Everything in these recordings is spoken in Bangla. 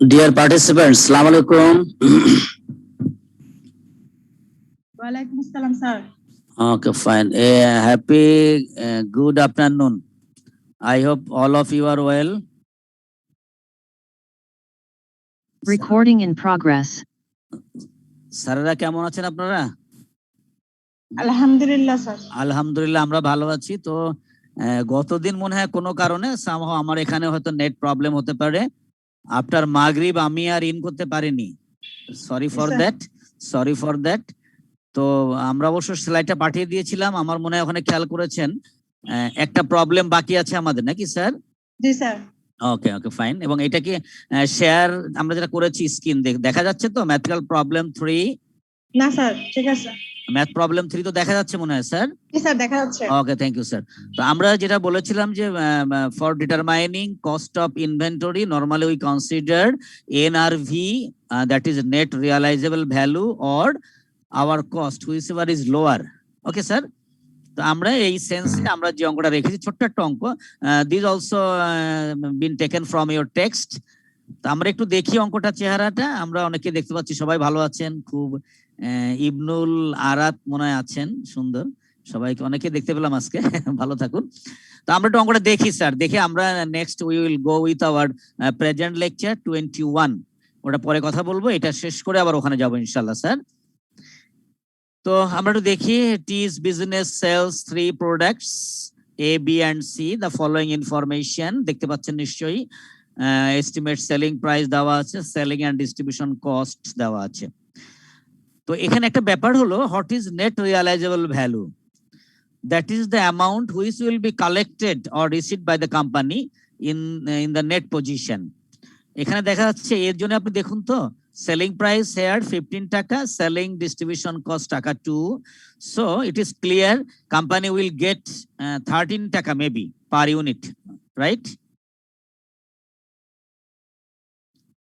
Dear participants, Assalamu alaikum. Walaikum assalam, sir. Okay, fine. Happy good afternoon. I hope all of you are well. Recording in progress. স্যারেরা কেমন আছেন আপনারা? Alhamdulillah, sir. আলহামদুলিল্লাহ আমরা ভালো আছি। তো গতদিন মনে হয় কোনো কারণে somehow আমার এখানে হয়তো নেট প্রবলেম হতে পারে। আফটার মাগরিব আমি আর ইন করতে পারিনি। Sorry for that. তো আমরা অবশ্য স্লাইডটা পাঠিয়ে দিয়েছিলাম। আমার মনে হয় ওখানে খেয়াল করেছেন একটা প্রবলেম বাকি আছে আমাদের, নাকি স্যার? জি স্যার। Okay fine. এবং এটা কি শেয়ার আমরা যেটা করেছি স্ক্রিন দেখা যাচ্ছে তো? ম্যাথমেটিক্যাল প্রবলেম 3 না স্যার, ঠিক আছে। ম্যাথ প্রবলেম 3 তো দেখা যাচ্ছে মনে হয় স্যার? জি স্যার, দেখা যাচ্ছে। Okay, thank you sir. তো আমরা যেটা বলেছিলাম যে for determining cost of inventory normally we consider NRV, that is net realisable value, or our cost whichever is lower. Okay sir. তো আমরা এই সেন্সে আমরা যে অঙ্কটা রেখেছি, ছোট্ট একটা অঙ্ক, this also been taken from your text. তো আমরা একটু দেখি অঙ্কটা চেহারাটা। আমরা অনেকে দেখতে পাচ্ছি সবাই ভালো আছেন, খুব ইবনুল আরাত মনে হয় আছেন, সুন্দর সবাইকে অনেকে দেখতে পেলাম আজকে। ভালো থাকুন। তো আমরা একটু অঙ্কটা দেখি স্যার, দেখে আমরা next we will go with our present lecture 21। ওটা পরে কথা বলবো, এটা শেষ করে আবার ওখানে যাবো ইনশাল্লাহ স্যার। তো আমরা একটু দেখি, this business sells 3 products A B and C, the following information দেখতে পাচ্ছেন নিশ্চয়ই। এস্টিমেট সেলিং প্রাইস দেওয়া আছে, সেলিং এন্ড ডিস্ট্রিবিউশন কস্ট দেওয়া আছে। তো এখানে একটা ব্যাপার হলো, what is net realisable value? That is the amount which will be collected or received by the company in the net position. এখানে দেখা যাচ্ছে এর জন্য আপনি দেখুন তো, selling price here 15 taka, selling distribution cost taka 2. So it is clear company will get 13 taka maybe per unit, right?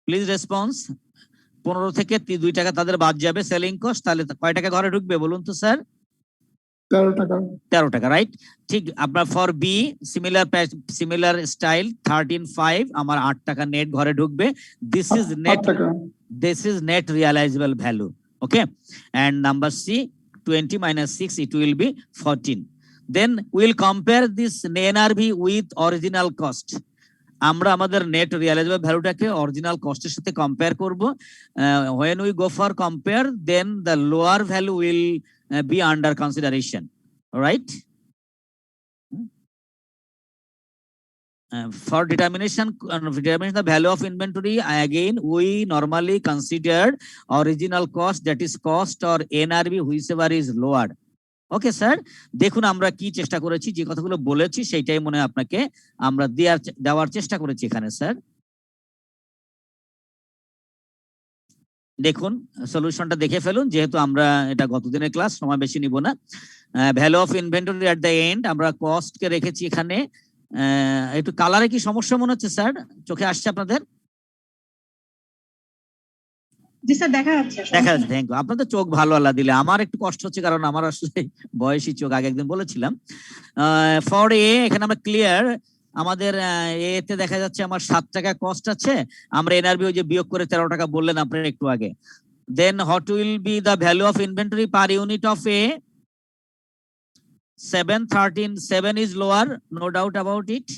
Please response. 15 থেকে 2 টাকা তাদের বাদ যাবে সেলিং কস্ট, তাহলে কয় টাকা ঘরে ঢুকবে বলুন তো স্যার? 13 টাকা, রাইট? ঠিক। আপনার ফর বি সিমিলার স্টাইল 13.5, আমার 8 টাকা নেট ঘরে ঢুকবে। This is net realizable value. Okay, and number C 20 minus 6, it will be 14. Then we will compare this NRV with original cost. আমরা আমাদের নেট রিয়ালাইজেবল ভ্যালুটাকে অরিজিনাল কস্টের সাথে কম্পেয়ার করব। when we go for compare, then the lower value will be under consideration, right? For determination the value of inventory, again we normally consider original cost, that is cost or NRV whichever is lower. Okay sir, দেখুন আমরা কি চেষ্টা করেছি, যে কথাগুলো বলেছি সেইটাই মনে আপনাকে আমরা দেওয়ার চেষ্টা করেছি এখানে স্যার। দেখুন সলিউশনটা দেখে ফেলুন, যেহেতু আমরা এটা গতদিনের ক্লাস, সময় বেশি নিব না। Value of inventory at the end, আমরা কস্টকে রেখেছি এখানে। একটু কালারে কি সমস্যা মনে হচ্ছে স্যার? চোখে আসছে আপনাদের? জি স্যার, দেখা যাচ্ছে। Thank you. আপনাদের চোখ ভালো আল্লাহ দিলে, আমার একটু কষ্ট হচ্ছে, কারণ আমার আসলে বয়সী চোখ, আগে একদিন বলেছিলাম। ফর এ এখানে আমরা ক্লিয়ার, আমাদের এতে দেখা যাচ্ছে আমার 7 টাকা কস্ট আছে, আমরা এনআরবি ওই যে বিয়োগ করে 13 টাকা বললেন আপনারা একটু আগে। Then what will be the value of inventory per unit of A? 7 is lower, no doubt about it.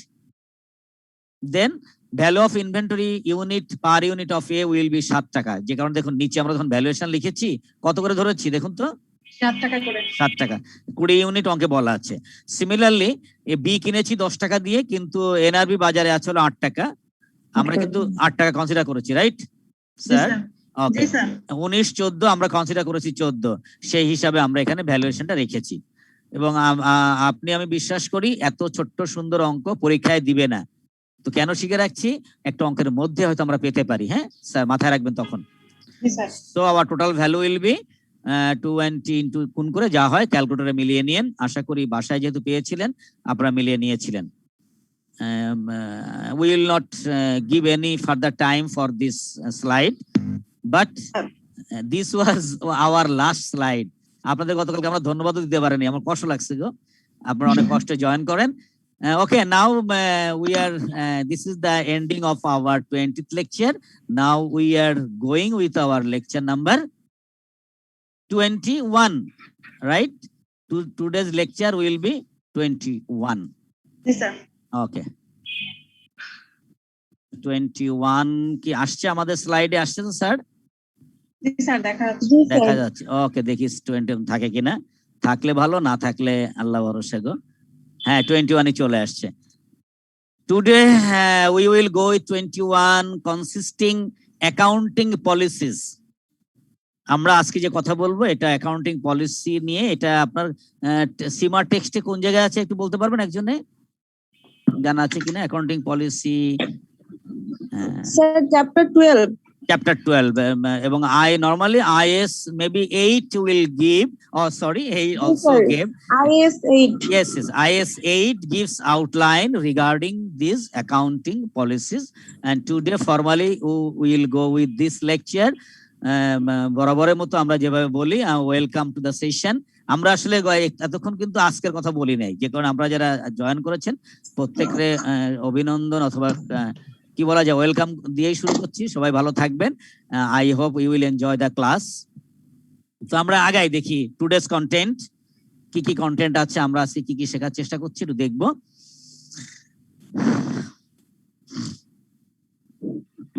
Then value of inventory unit per unit of A will be 7 টাকা। যে কারণে দেখুন নিচে আমরা যখন ভ্যালুয়েশন লিখেছি কত করে ধরেছি দেখুন তো, 7 টাকা করে। 7 টাকা 20 ইউনিট অঙ্কে বলা আছে। সিমিলারলি এ বি কিনেছি 10 টাকা দিয়ে, কিন্তু এনআরবি বাজারে আছে হলো 8 টাকা, আমরা কিন্তু 8 টাকা কনসিডার করেছি, রাইট স্যার? ওকে, 19-14 আমরা কনসিডার করেছি 14, সেই হিসাবে আমরা এখানে ভ্যালুয়েশনটা রেখেছি। এবং আপনি, আমি বিশ্বাস করি এত ছোট্ট সুন্দর অঙ্ক পরীক্ষায় দিবে না। তো কেন শিখে রাখছি, একটা অঙ্কের মধ্যে হয়তো আমরা পেতে পারি। হ্যাঁ স্যার, মাথায় রাখবেন তখন। So our total value will be 20 into গুণ করে যা হয় ক্যালকুলেটরে মিলিয়ে নিন। আশা করি বাসায় যেহেতু পেয়েছিলেন আপনারা মিলিয়ে নিয়েছিলেন। we will not give any further time for this slide, but this was our last slide. আপনাদের গতকালকে আমরা ধন্যবাদ দিতে পারিনি, আমার কষ্ট লাগছে গো, আপনারা অনেক কষ্টে জয়েন করেন। Okay, now we are, this is the ending of our 20th lecture. Now we are going with our lecture number 21, right? Today's lecture will be 21. G sir Okay. 21 কি আসছে আমাদের স্লাইডে আসছে তো স্যার? জি স্যার দেখা যাচ্ছে দেখা যাচ্ছে। ওকে, দেখি 20 থাকে কিনা। থাকলে ভালো, না থাকলে আল্লাহ ভরসা গো। হ্যাঁ, 21 চলে আসছে। Today we will go with 21 consisting accounting policies. আমরা আজকে যে কথা বলবো এটা অ্যাকাউন্টিং পলিসি নিয়ে। এটা আপনার সীমা টেক্সটে কোন জায়গায় আছে একটু বলতে পারবেন একজনে? জানা আছে কিনা accounting policy? Sir chapter 12 Chapter 12 এবং I normally IS maybe 8 will give, oh sorry, 8 also sorry. gave. IS 8 Yes, IS 8 gives outline regarding these accounting policies, and today formally we will go with this lecture. বরাবরের মতো আমরা যেভাবে বলি ওয়েলকাম টু দ্য সেশন। আমরা আসলে এতক্ষণ কিন্তু আজকের কথা বলি নাই, যে কারণে আমরা যারা জয়েন করেছেন প্রত্যেককে অভিনন্দন অথবা কি বলা যায় ওয়েলকাম দিয়েই শুরু করছি। সবাই ভালো থাকবেন। I hope you will enjoy the class. তো আমরা আগাই দেখি টুডেস কন্টেন্ট কি কি কন্টেন্ট আছে, আমরা আজকে কি কি শেখার চেষ্টা করছি একটু দেখবো।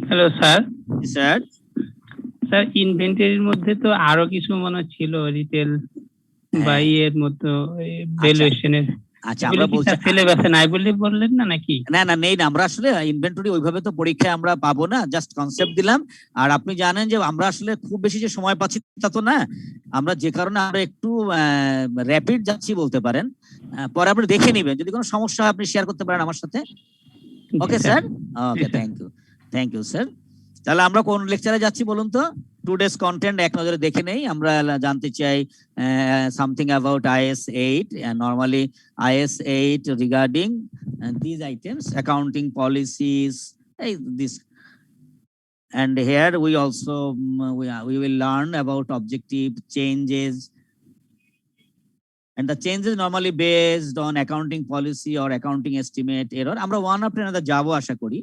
Hello sir. স্যার স্যার ইনভেন্টরির মধ্যে তো আরো কিছু মনে ছিল রিটেল বা এর মতো ভ্যালুয়েশনের। আচ্ছা, আমরা বলছি সিলেবাসে নাই বলে বললেন না নাকি? না না নেই না, আমরা আসলে ইনভেন্টরি ওইভাবে তো পরীক্ষায় আমরা পাবো না, জাস্ট কনসেপ্ট দিলাম। আর আপনি জানেন যে আমরা আসলে খুব বেশি যে সময় পাচ্ছি তা তো না, আমরা যে কারণে আমরা একটু র্যাপিড যাচ্ছি বলতে পারেন। পরে আপনি দেখে নেবেন, যদি কোনো সমস্যা হয় আপনি শেয়ার করতে পারেন আমার সাথে। Okay sir, okay, thank you sir. তাহলে আমরা কোন লেকচারে যাচ্ছি বলুন তো? টুডেস কন্টেন্ট এক নজরে দেখে নেই। আমরা জানতে চাই something about IS 8, normally IS 8 regarding these items, accounting policies, this. And here we also we will learn about objective changes, and the changes normally based on accounting policy or accounting estimate error. আমরা one after another যাবো আশা করি।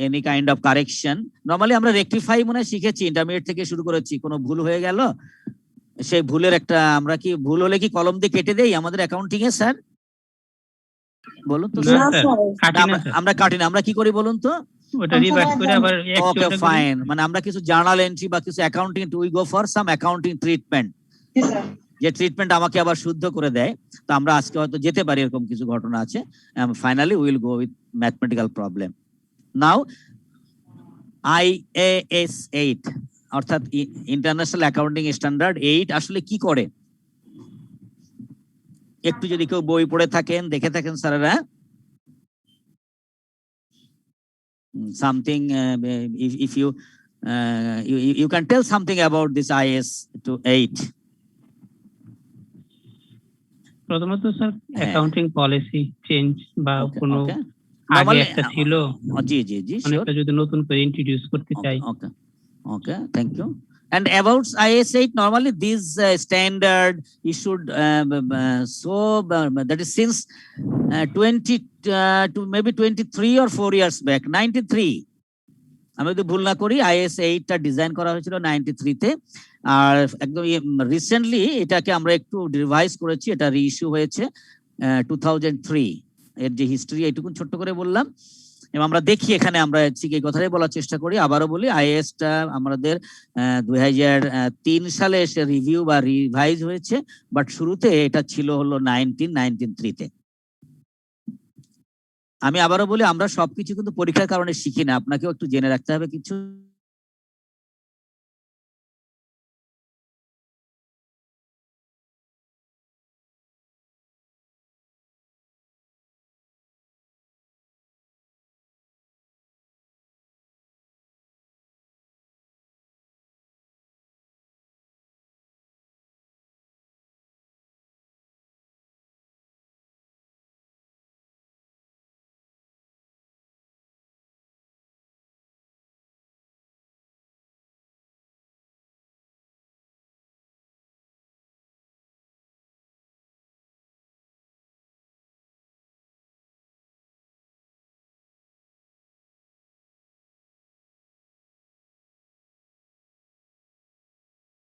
Any kind of correction normally আমরা রেকটিফাই মনে শিখেছি, ইন্টারমিডিয়েট থেকে শুরু করেছি। কোনো ভুল হয়ে গেল, সেই ভুলের একটা আমরা কি ভুল হলে কি কলম দিয়ে কেটে দেই আমাদের অ্যাকাউন্টিং এ স্যার? বলুন তো স্যার। আমরা কাটি না, আমরা কি করি বলুন তো? ওটা রিভার্স করে আবার ওকে ফাইন, মানে আমরা কিছু জার্নাল এন্ট্রি বা কিছু accounting we go for some accounting treatment, যে ট্রিটমেন্ট আমাকে আবার শুদ্ধ করে দেয়। তো আমরা আজকে হয়তো যেতে পারি, এরকম কিছু ঘটনা আছে। Finally will go with mathematical problem. Now IAS 8 অর্থাৎ ইন্টারন্যাশনাল অ্যাকাউন্টিং স্ট্যান্ডার্ড 8 আসলে কি করে একটু যদি কেউ বই পড়ে থাকেন দেখে থাকেন স্যারেরা, something if you can tell something about this IAS 8. প্রথমত স্যার অ্যাকাউন্টিং পলিসি চেঞ্জ বা কোনো আগে একটা ছিল, জি জি জি অনেকটা যদি নতুন করে ইন্ট্রোডিউস করতে চাই। Okay, thank you. And about IAS 8, normally this standard issued that is since 20 to maybe 23 or 4 years back, 93 আমি যদি ভুল না করি IAS 8 টা ডিজাইন করা হয়েছিল 93 তে। আর একদম রিসেন্টলি এটাকে আমরা একটু রিভাইজ করেছি, এটা রিইস্যু হয়েছে 2003। এর যে হিস্ট্রি এইটুকু ছোট্ট করে বললাম, এবং আমরা দেখি এখানে আমরা এই কথাটাই বলার চেষ্টা করি। আবারও বলি IAS টা আমাদের 2003 সালে এসে রিভিউ বা রিভাইজ হয়েছে, বাট শুরুতে এটা ছিল হলো 1993 তে। আমি আবারও বলি আমরা সবকিছু কিন্তু পরীক্ষার কারণে শিখি না, আপনাকেও একটু জেনে রাখতে হবে কিছু।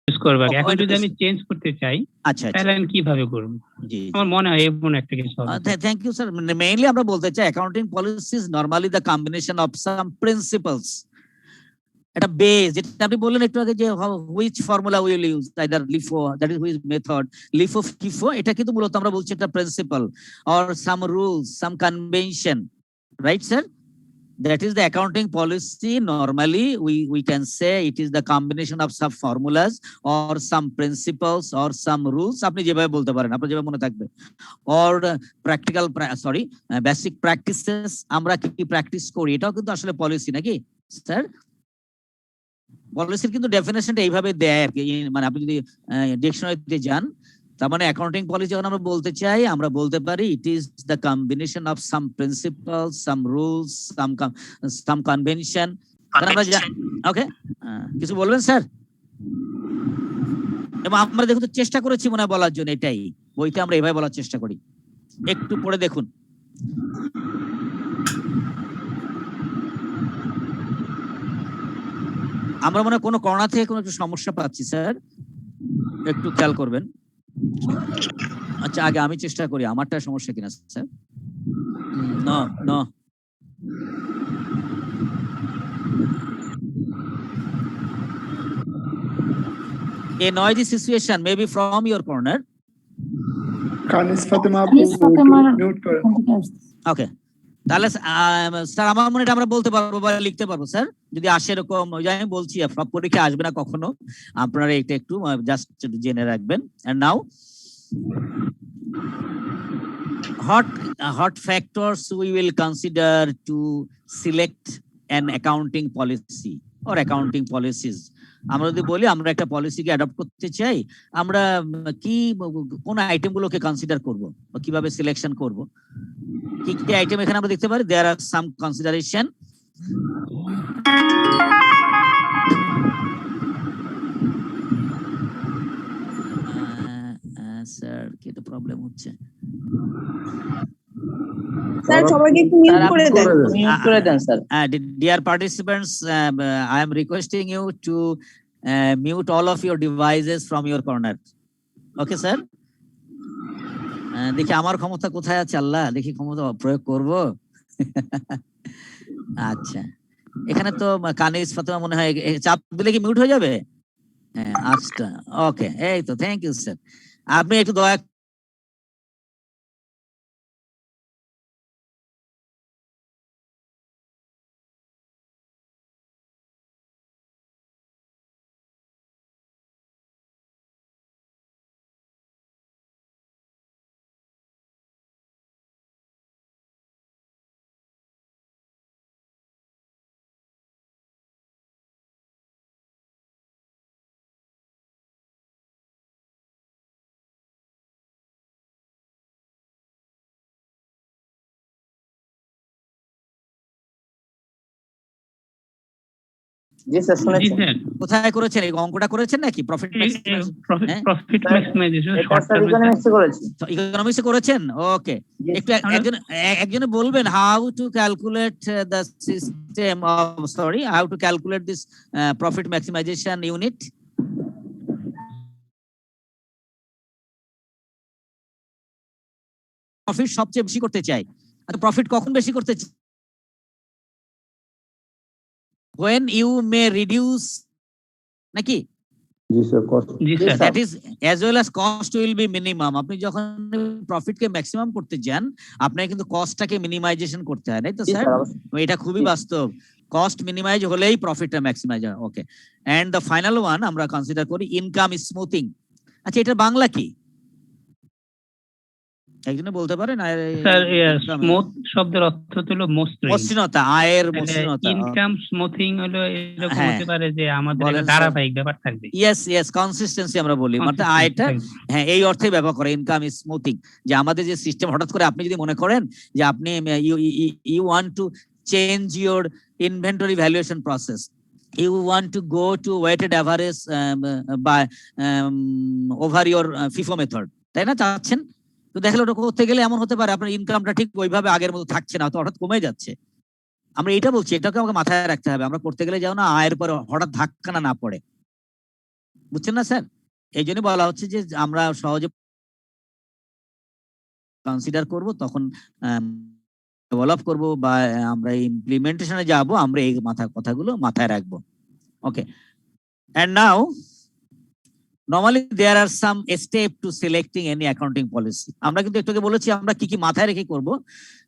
ইউজ করবো আগে। এখন ওইটা যদি আমি চেঞ্জ করতে চাই আচ্ছা আচ্ছা তাহলে আমি কিভাবে করবো? জি আমার মনে হয় এমন একটা কিছু হবে। Thank you sir. মেইনলি আমরা বলতে চাই accounting policy is normally the combination of some principles, একটা বেস, যেটা আপনি বললেন একটু আগে যে which formula will use, either LIFO, that is which method, LIFO FIFO, এটা কিন্তু মূলত আমরা বলছি একটা principal or some rules, some convention, right sir? That is the accounting policy. Normally, we can say it is the combination of some formulas or some principles or some rules. আপনি যেভাবে বলতে পারেন, আপনার যেভাবে মনে থাকবে। Or practical, basic practices. আমরা কি প্র্যাকটিস করি, এটাও কিন্তু আসলে পলিসি নাকি স্যার? পলিসির কিন্তু ডেফিনেশনটা এইভাবে দেয় আর কি, মানে আপনি যদি ডিকশনারিতে যান, তার মানে অ্যাকাউন্টিং পলিসি যখন আমরা বলতে চাই, আমরা বলতে পারি it is the combination of some principal, some rules, some convention. Okay, কিছু বলবেন স্যার? এবং আমরা দেখুন তো চেষ্টা করেছি মনে হয় বলার জন্য, এটাই বইতে আমরা এভাবে বলার চেষ্টা করি, একটু পড়ে দেখুন। আমরা মনে হয় কোনো কর্ণা থেকে কোনো একটু সমস্যা পাচ্ছি স্যার, একটু খেয়াল করবেন। আচ্ছা, আগে আমি চেষ্টা করি আমারটা সমস্যা কিনা sir. No no, a noisy situation may be from your corner. Kanis Fatema mute করেন। ওকে, তাহলে স্যার আমার মনে হয় আমরা বলতে পারবো বা লিখতে পারবো স্যার, যদি আসে এরকম। আমি বলছি সব পরীক্ষা আসবে না কখনো, আপনারা এটা একটু জাস্ট জেনে রাখবেন। And now, what factors we will consider to select an accounting policy or accounting policies? আমরা যদি বলি আমরা একটা পলিসিকে অ্যাডপ্ট করতে চাই, আমরা কি কোন আইটেম গুলোকে কনসিডার করব বা কিভাবে সিলেকশন করব, কি কি আইটেম এখানে আমরা দেখতে পারি। দেয়ার আর সাম কনসিডারেশন। স্যার কি একটা প্রবলেম হচ্ছে স্যার সবাইকে একটু মিউট করে দেন। মিউট করে দেন sir. Dear participants, I am requesting you to mute all of your devices from your corner. Okay, sir? দেখি আমার ক্ষমতা কোথায় আছে, আল্লাহ দেখি ক্ষমতা প্রয়োগ করব। আচ্ছা, এখানে তো কানিস ফাতেমা মনে হয় চাপ দিলে কি মিউট হয়ে যাবে? আচ্ছা, ওকে, এই তো, থ্যাংক ইউ স্যার। আপনি একটু দয়া জি স্যার জি শুনেছি। স্যার, কোথায় করেছেন, এই অঙ্কটা করেছেন নাকি প্রফিট প্রফিট ম্যাক্সিমাইজেশন এটা স্যার ইকোনমিক্সে করেছি। ইকোনমিক্সে করেছেন? ওকে, জি, একটু একজনে বলবেন how to calculate the system of, sorry, how to calculate this profit maximisation unit. Profit সবচেয়ে বেশি করতে চাই, আচ্ছা প্রফিট কখন বেশি করতে চাই? when you may reduce, নাকি? জি স্যার, জি sir, that is as well as cost will be minimum. আপনি যখন প্রফিটকে ম্যাক্সিমাম করতে যান, আপনাকে কিন্তু কস্টটাকে মিনিমাইজেশন করতে হয়, তাই তো জি স্যার? স্যার, অবশ্যই। এটা খুবই বাস্তব, কস্ট মিনিমাইজ হলেই প্রফিটটা ম্যাক্সিমাইজ হয়। ওকে, এন্ড দ্য ফাইনাল ওয়ান আমরা কনসিডার করি ইনকাম স্মুথিং। আচ্ছা, এটা বাংলা কি একজনে বলতে পারেন? স্যার স্মুথ শব্দের অর্থ হলো মসৃণ। মসৃণতা, আয়ের মসৃণতা। ইনকাম স্মুথিং হলো এরকম হ্যাঁ, হতে পারে যে আমাদের বলেন একটা স্যার। ধারাবাহিক ব্যাপার থাকবে। ইয়েস ইয়েস, কনসিস্টেন্সি আমরা বলি, মানে আয়টা, হ্যাঁ এই অর্থে ব্যবহার করে ইনকাম স্মুথিং, যে আমাদের যে সিস্টেম হঠাৎ করে আপনি যদি মনে করেন যে আপনি you want to change your inventory valuation process, you want to go to weighted average by over your FIFO method, তাই না চাচ্ছেন? তো দেখলে ওটা করতে গেলে এমন হতে পারে আপনার ইনকামটা ঠিক ওইভাবে আগের মতো থাকছে না, তো হঠাৎ কমে যাচ্ছে। আমরা এটা বলছি, এটাকে আমাকে মাথায় রাখতে হবে, আমরা করতে গেলে যেন না আয়ের পরে হঠাৎ ধাক্কা না পড়ে। বুঝছেন না স্যার? এই জন্য বলা হচ্ছে যে আমরা সহজে কনসিডার করব, তখন ডেভেলপ করব বা আমরা ইমপ্লিমেন্টেশনে যাব, আমরা এই কথাগুলো মাথায় রাখবো। ওকে, and now normally there are some step to selecting any accounting policy. আমরা কিন্তু একটু আগে বলেছি আমরা কি কি মাথায় রেখে করব,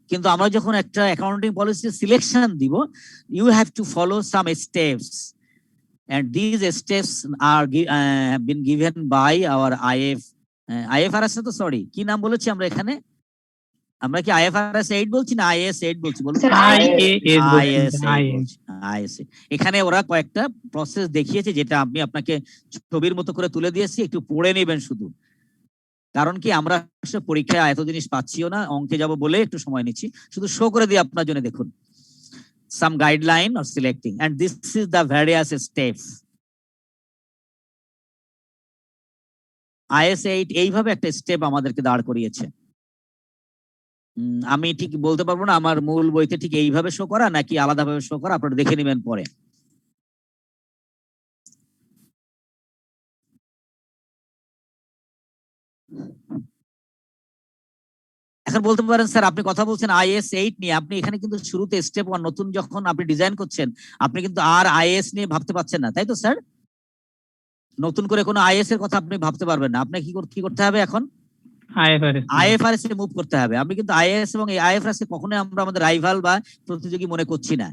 কিন্তু আমরা যখন একটা অ্যাকাউন্টিং পলিসি সিলেকশন দিব, you have to follow some steps, and these steps are have been given by our IFRS তো সরি কি নাম বলেছি আমরা এখানে, আমরা কি IFRS 8 বলছি না IAS 8 বলছি বলুন? IAS। এখানে ওরা কয়েকটা প্রসেস দেখিয়েছে, যেটা আমি আপনাকে ছবির মতো করে তুলে দিয়েছি, একটু পড়ে নেবেন শুধু। কারণ কি আমরা পরীক্ষায় এত জিনিস পাচ্ছিও না, অঙ্কে যাব বলে একটু সময় নিচ্ছি, শুধু শো করে দিই আপনার জন্য। দেখুন, some guideline or selecting, and this is the various steps. IAS 8 এইভাবে একটা স্টেপ আমাদেরকে দাঁড় করিয়েছে। আমি ঠিক বলতে পারবো না আমার মূল বইতে ঠিক এইভাবে শো করা নাকি আলাদাভাবে শো করা, আপনারা দেখে নেবেন পরে। এখন বলতে পারেন স্যার আপনি কথা বলছেন IAS 8 নিয়ে, আপনি এখানে কিন্তু শুরুতে স্টেপ 1 নতুন যখন আপনি ডিজাইন করছেন, আপনি কিন্তু আর IAS নিয়ে ভাবতে পারছেন না, তাই তো স্যার? নতুন করে কোনো IAS এর কথা আপনি ভাবতে পারবেন না, আপনাকে কি করতে হবে এখন? IFRS এ মুভ করতে হবে। আমি কিন্তু IAS এবং এই IFRS কে কখনোই আমরা আমাদের রাইভাল বা প্রতিযোগী মনে করছি না।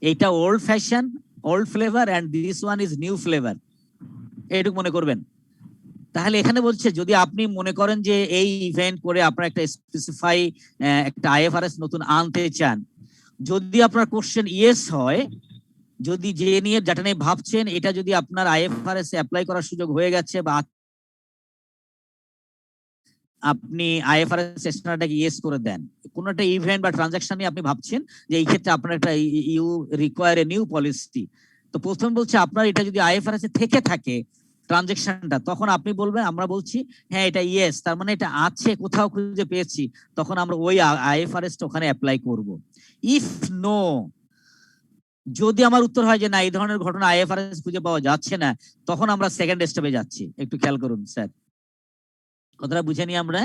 এইটা old fashion, old flavour, and this one is new flavour, এইটুকু মনে করবেন। তাহলে এখানে বলছে যদি আপনি মনে করেন যে এই ইভেন্ট করে আপনার একটা স্পেসিফাই একটা IFRS নতুন আনতে চান, যদি আপনার কোশ্চেন ইয়েস হয়, যদি যে নিয়ে যেটা নিয়ে ভাবছেন এটা যদি আপনার IFRS এ অ্যাপ্লাই করার সুযোগ হয়ে গেছে বা আপনি IFRS স্ট্যান্ডার্ডটাকে ইয়েস করে দেন, কোন একটা ইভেন্ট বা ট্রানজাকশন নিয়ে আপনি ভাবছেন যে এই ক্ষেত্রে আপনার একটা you require a new policy, তো প্রথম বলছে আপনার এটা যদি IFRS এ থেকে থাকে ট্রানজাকশনটা, তখন আপনি বলবেন, আমরা বলছি হ্যাঁ এটা ইয়েস, তার মানে এটা আছে, কোথাও খুঁজে পেয়েছি, তখন আমরা ওই IFRS টা ওখানে অ্যাপ্লাই করব। ইফ নো, যদি আমার উত্তর হয় যে না এই ধরনের ঘটনা IFRS খুঁজে পাওয়া যাচ্ছে না, তখন আমরা সেকেন্ড স্টেপে যাচ্ছি। একটু খেয়াল করুন স্যার, কথাটা বুঝে নি আমরা,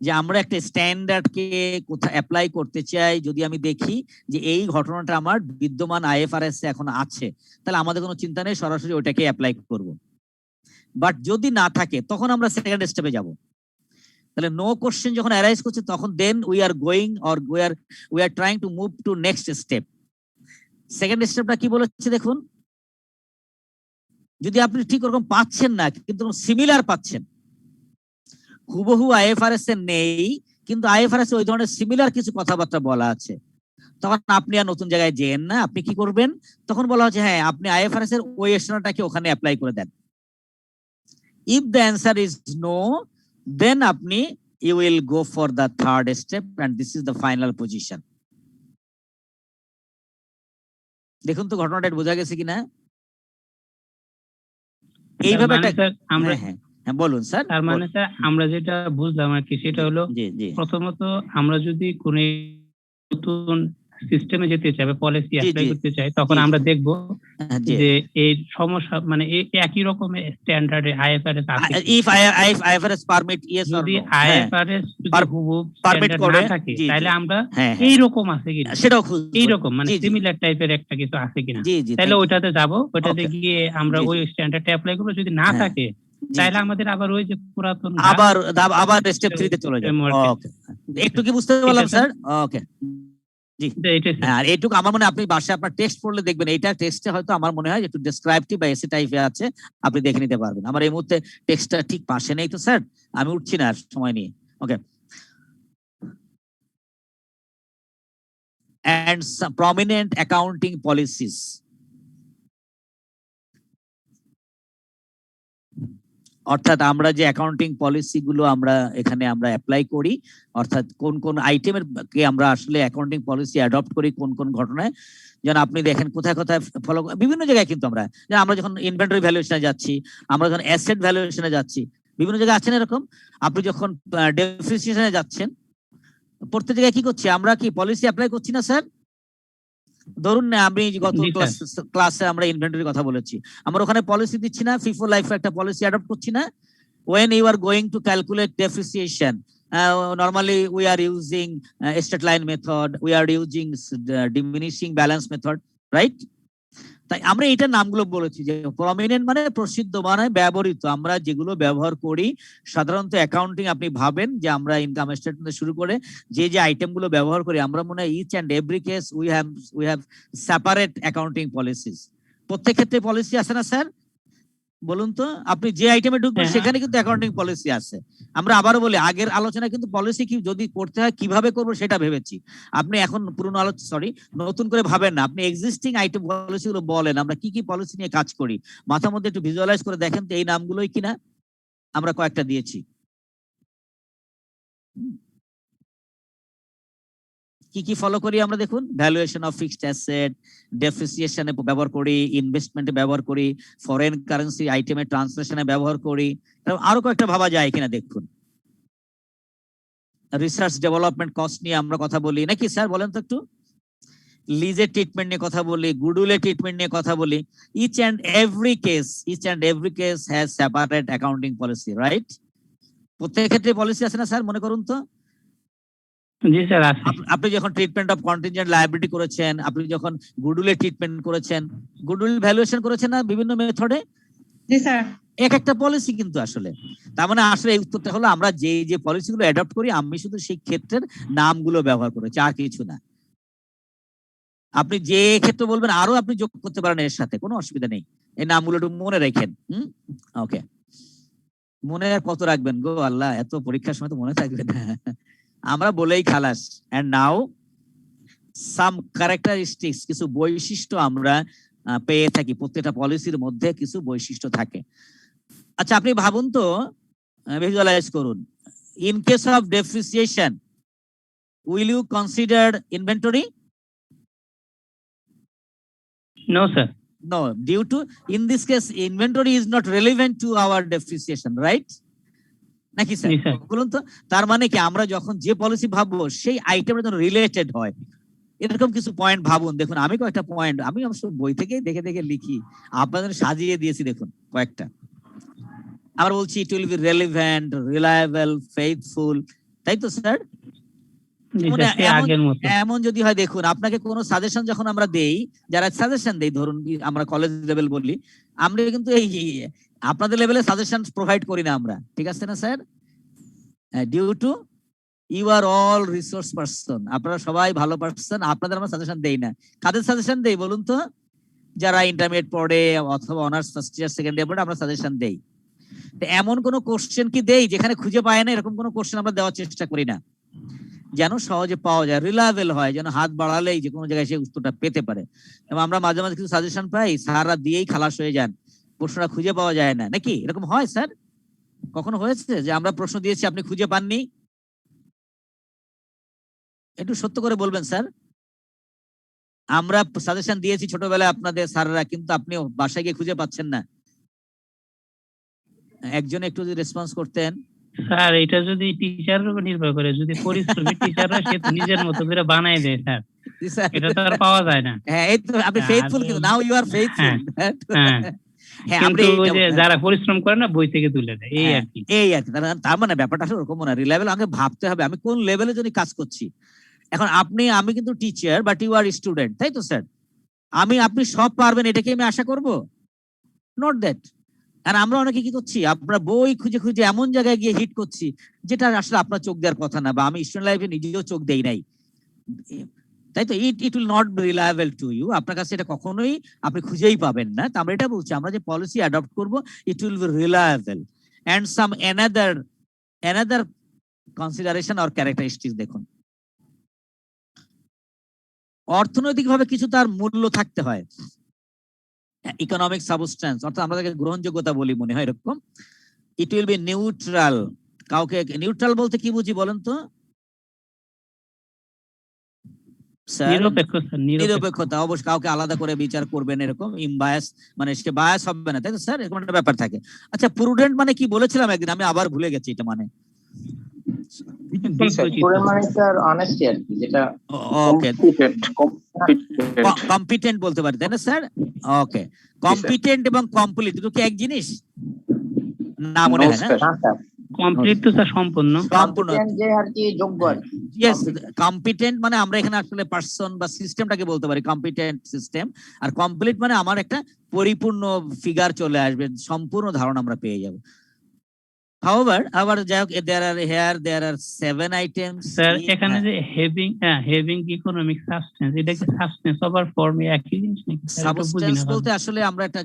যে আমরা একটা স্ট্যান্ডার্ড কে কোথায় অ্যাপ্লাই করতে চাই, যদি আমি দেখি যে এই ঘটনাটা আমার বিদ্যমান IFRS এ এখন আছে, তাহলে আমাদের কোনো চিন্তা নেই, সরাসরি ওটাকে অ্যাপ্লাই করব। বাট যদি না থাকে তখন আমরা সেকেন্ড স্টেপে যাব। তাহলে নো কোশ্চেন যখন অ্যারাইজ করছে, তখন then we are going or we are trying to move to next step. Second স্টেপটা কি বলেছে দেখুন, যদি আপনি ঠিক ওরকম পাচ্ছেন না কিন্তু সিমিলার পাচ্ছেন, হুবহু IFRS এ নেই কিন্তু IFRS এ ওই ধরনের সিমিলার কিছু কথাবার্তা বলা আছে, তখন আপনি আর নতুন জায়গায় যেন না, আপনি কি করবেন, তখন বলা হচ্ছে হ্যাঁ আপনি IFRS এর ওই স্ট্যান্ডার্ডটাকে ওখানে অ্যাপ্লাই করে দেন। If the answer is no, then আপনি you will go for the third step, and this is the final position. দেখুন তো ঘটনাটা বোঝা গেছে কিনা? এইভাবে আমরা হ্যাঁ বলুন স্যার। তার মানে স্যার আমরা যেটা বুঝলাম আর কি, সেটা হলো প্রথমত আমরা যদি কোনো নতুন সিস্টেমে যেতে চাই বা পলিসি অ্যাপ্লাই করতে চাই, তখন আমরা দেখব যে এই সমস্যা মানে একই রকমের স্ট্যান্ডার্ডে IFRS আছে। If IFRS permit yes or no, যদি IFRS পারমিট করে থাকে, তাহলে আমরা এই রকম আছে কিনা সেটাও খুঁজব, এই রকম মানে সিমিলার টাইপের একটা কিছু আছে কিনা, তাহলে ওইটাতে যাব, ওইটাতে গিয়ে আমরা ওই স্ট্যান্ডার্ডটা অ্যাপ্লাই করব। যদি না থাকে তাহলে আমাদের আবার ওই যে পুরাতন আবার স্টেপ 3 তে চলে যাব। ওকে, একটু কি বুঝতে পারলাম স্যার? ওকে জি, আর এইটুকু আমার মনে হয় আপনি বাসায় আপনার টেক্সট পড়লে দেখবেন, এইটা টেক্সটে হয়তো আমার মনে হয় একটু ডেসক্রাইবটিভ বা এসে টাইপে আছে, আপনি দেখে নিতে পারবেন। আমার এই মুহূর্তে টেক্সটটা ঠিক পাশে নেই তো স্যার, আমি উঠছি না আর সময় নিয়ে। ওকে, and some prominent accounting policies. অর্থাৎ আমরা যে অ্যাকাউন্টিং পলিসি গুলো আমরা এখানে আমরা অ্যাপ্লাই করি, অর্থাৎ কোন কোন আইটেমের কে আমরা আসলে অ্যাকাউন্টিং পলিসি অ্যাডপ্ট করি কোন কোন ঘটনায়, যেন আপনি দেখেন কোথায় কোথায় ফলো, বিভিন্ন জায়গায় কিন্তু আমরা যখন ইনভেন্টরি ভ্যালুয়েশনে যাচ্ছি, আমরা যখন অ্যাসেট ভ্যালুয়েশনে যাচ্ছি, বিভিন্ন জায়গায় আছেন এরকম, আপনি যখন ডেপ্রিসিয়েশনে যাচ্ছেন, প্রত্যেক জায়গায় কি করছি আমরা, কি পলিসি অ্যাপ্লাই করছি না স্যার? ধরুন না আমি গত জি, ক্লাসে আমরা ইনভেন্টরির কথা বলেছি, আমরা ওখানে পলিসি দিচ্ছি না, ফিফো লাইফ একটা পলিসি অ্যাডপ্ট করছি না, when you are going to calculate depreciation, normally we are using straight line method, we are using diminishing balance method, right? তাই আমরা এটা নামগুলো বলেছি যে প্রমিনেন্ট মানে প্রসিদ্ধ, মানে ব্যবহৃত, আমরা যেগুলো ব্যবহার করি সাধারণত অ্যাকাউন্টিং। আপনি ভাবেন যে আমরা ইনকাম স্টেটমেন্ট শুরু করে যে যে আইটেমগুলো ব্যবহার করি, আমরা মনে হয় each and every case we have separate accounting policies. প্রত্যেক ক্ষেত্রে পলিসি আছে না স্যার? বলুন তো, আপনি যে আইটেমে ঢুকবেন সেখানে কিন্তু অ্যাকাউন্টিং পলিসি আছে। আমরা আবারও বলি, আগের আলোচনা কিন্তু পলিসি কি যদি করতে হয় কিভাবে করবো সেটা ভেবেছি। আপনি এখন পুরনো নতুন করে ভাবেন না, আপনি এক্সিস্টিং আইটেম পলিসি গুলো বলেন, আমরা কি কি পলিসি নিয়ে কাজ করি, মাথার মধ্যে একটু ভিজুয়ালাইজ করে দেখেন তো এই নামগুলোই কিনা আমরা কয়েকটা দিয়েছি। কি কি ফলো করি আমরা দেখুন, ভ্যালুয়েশন অফ ফিক্সড অ্যাসেট, ডেপ্রিসিয়েশনে ব্যবহার করি, ইনভেস্টমেন্টে ব্যবহার করি, ফরেন কারেন্সি আইটেমের ট্রান্সলেশনে ব্যবহার করি, আরো কয়েকটা ভাবা যায় কিনা দেখুন। রিসার্চ ডেভেলপমেন্ট কস্ট নিয়ে আমরা কথা বলি নাকি স্যার, বলেন তো একটু। লিজের ট্রিটমেন্ট নিয়ে কথা বলি, গুডউইলের ট্রিটমেন্ট নিয়ে কথা বলি। Each and every case has separate accounting policy, right? প্রত্যেক ক্ষেত্রে পলিসি আছে না স্যার, মনে করুন তো। জি স্যার, আছে। আপনি যখন ট্রিটমেন্ট অফ কন্টিনজেন্ট লায়াবিলিটি করেছেন, আপনি যখন গুডউইলের ট্রিটমেন্ট করেছেন, গুডউইল ভ্যালুয়েশন করেছেন না বিভিন্ন মেথডে, জি স্যার। এক একটা পলিসি কিন্তু আসলে। তার মানে আসলে এই উত্তরটা হলো আমরা যে যে পলিসিগুলো অ্যাডপ্ট করি আমি শুধু সেই ক্ষেত্রের নামগুলো ব্যবহার করেছি, আর কিছু না। আপনি যে ক্ষেত্রে বলবেন আরো আপনি যোগ করতে পারেন এর সাথে, কোনো অসুবিধা নেই। এই নামগুলো একটু মনে রাখেন। ওকে, মনে আর কত রাখবেন গো আল্লাহ, এত পরীক্ষার সময় তো মনে থাকবে না। আমরা বলেই খালাস। এন্ড নাও সাম ক্যারেক্টারিস্টিক্স, কিছু বৈশিষ্ট্য আমরা পেয়ে থাকি, প্রত্যেকটা পলিসির মধ্যে কিছু বৈশিষ্ট্য থাকে। আচ্ছা আপনি ভাবুন তো, ভিজুয়ালাইজ করুন, in case of depreciation will you consider inventory? No sir. No, due to in this case inventory is not relevant to our depreciation, right? নাকি স্যার বলুন তো। তার মানে কি আমরা যখন যে পলিসি ভাববো সেই আইটেমের জন্য রিলেটেড হয়, এরকম কিছু পয়েন্ট ভাবুন। দেখুন আমি কয়েকটা পয়েন্ট আমি অবশ্য বই থেকেই দেখে দেখে লিখি, আপনাদের সাজিয়ে দিয়েছি দেখুন কয়েকটা। আমরা বলছি ইট will B relevant, reliable, faithful, তাই তো স্যার? এমন যদি হয়, দেখুন আপনাকে কোনো সাজেশন যখন আমরা দেই, যারা সাজেশন দেই, ধরুন আমরা কলেজ লেভেল বলি, আমরা কিন্তু এই আপনাদের লেভেলে সাজেশন প্রোভাইড করি না আমরা, ঠিক আছে না sir? Due to you are all resource person, আপনারা সবাই ভালো পারসন, আপনাদের আমরা সাজেশন দেই না। কাদের সাজেশন দেই বলুন তো? যারা ইন্টারমিডিয়েট পড়ে অথবা honours first year second year পড়ে আমরা সাজেশন দেই। এমন কোন কোশ্চেন কি দেই যেখানে খুঁজে পায় না, এরকম কোন কোশ্চেন আমরা দেওয়ার চেষ্টা করি না, যেন সহজে পাওয়া যায়, রিলায়েবল হয়, যেন হাত বাড়ালেই যে কোনো জায়গায় সে উত্তরটা পেতে পারে। এবং আমরা মাঝে মাঝে কিছু সাজেশন পাই, স্যাররা দিয়েই খালাস হয়ে যান, প্রশ্নটা খুঁজে পাওয়া যায় না, নাকি এরকম হয় স্যার? কখনো হয়েছে যে আমরা প্রশ্ন দিয়েছি আপনি খুঁজে পাননি? একটু সত্য করে বলবেন স্যার। আমরা সাজেশন দিয়েছি ছোটবেলায় আপনাদের স্যাররা, কিন্তু আপনি বাসায় গিয়ে খুঁজে পাচ্ছেন না। একজন একটু যদি রেসপন্স করতেন। স্যার এটা যদি টিচারের উপর নির্ভর করে, যদি পরিশ্রমী টিচাররা সে নিজের মতো করে বানায় দেয় স্যার, এটা তো আর পাওয়া যায় না। হ্যাঁ এই তো আপনি ফেইথফুল, কিন্তু নাও ইউ আর ফেইথফুল। হ্যাঁ কিন্তু ওই যে যারা পরিশ্রম করে না বই থেকে তুলে দেয়, এই আর কি। এই আর কি, তার মানে ব্যাপারটা আসলে ওরকম না, রিলেভেল আগে ভাবতে হবে আমি কোন লেভেলে যদি কাজ করছি। এখন আমি কিন্তু teacher but you are student, তাই তো স্যার? আপনি সব পারবেন এটা কি আমি আশা করব? Not that. আর আমরা অনেকে কি করছি, আমরা বই খুঁজে খুঁজে এমন জায়গায় গিয়ে হিট করছি যেটা আসলে আপনার চোখ দেওয়ার কথা না, বা আমি স্টুডেন্ট লাইফে নিজেও চোখ দেই নাই, তাই তো? It will not be reliable to you, আপনার কাছে এটা কখনোই আপনি খুঁজেই পাবেন না। তো আমরা এটা বলছি, আমরা যে পলিসি অ্যাডপ্ট করব it will be reliable and some another consideration or characteristics. দেখুন অর্থনৈতিকভাবে কিছু তার মূল্য থাকতে হয়, ইকোনমিক সাবস্টেন্স, অর্থাৎ আমরা তাকে গ্রহণযোগ্যতা বলি মনে হয় এরকম। ইট উইল বি নিউট্রাল, কাউকে নিউট্রাল বলতে কি বুঝি বলেন তো? নিরপেক্ষতা, অবশ্যই কাউকে আলাদা করে বিচার করবেন এরকম, ইমবায়াস মানে সে বায়াস হবে না, তাই তো স্যার? এরকম একটা ব্যাপার থাকে। আচ্ছা প্রুডেন্ট মানে কি বলেছিলাম একদিন, আমি আবার ভুলে গেছি এটা মানে। মানে স্যার অনেস্টি আর কি, যেটা ওকে কম্পিটেন্ট বলতে পারি, তাই না স্যার? ওকে, কম্পিটেন্ট এবং কমপ্লিট দুটো কি এক জিনিস? না মনে হয় না। না স্যার, কমপ্লিট তো স্যার সম্পূর্ণ। সম্পূর্ণ যে আর কি যোগ্য আর কি। ইয়েস, কম্পিটেন্ট মানে আমরা এখানে আসলে পারসন বা সিস্টেমটাকে বলতে পারি কম্পিটেন্ট সিস্টেম, আর কমপ্লিট মানে আমার একটা পরিপূর্ণ ফিগার চলে আসবে, সম্পূর্ণ ধারণা আমরা পেয়ে যাব। However, যাই হোক, there are 7 items. স্যার এখানে যে হেভিং ইকোনমিক সাবস্টেন্স, এটা কি সাবস্টেন্স ওভার ফর্ম একই জিনিস নাকি? সাবস্টেন্স বলতে আসলে আমরা একটা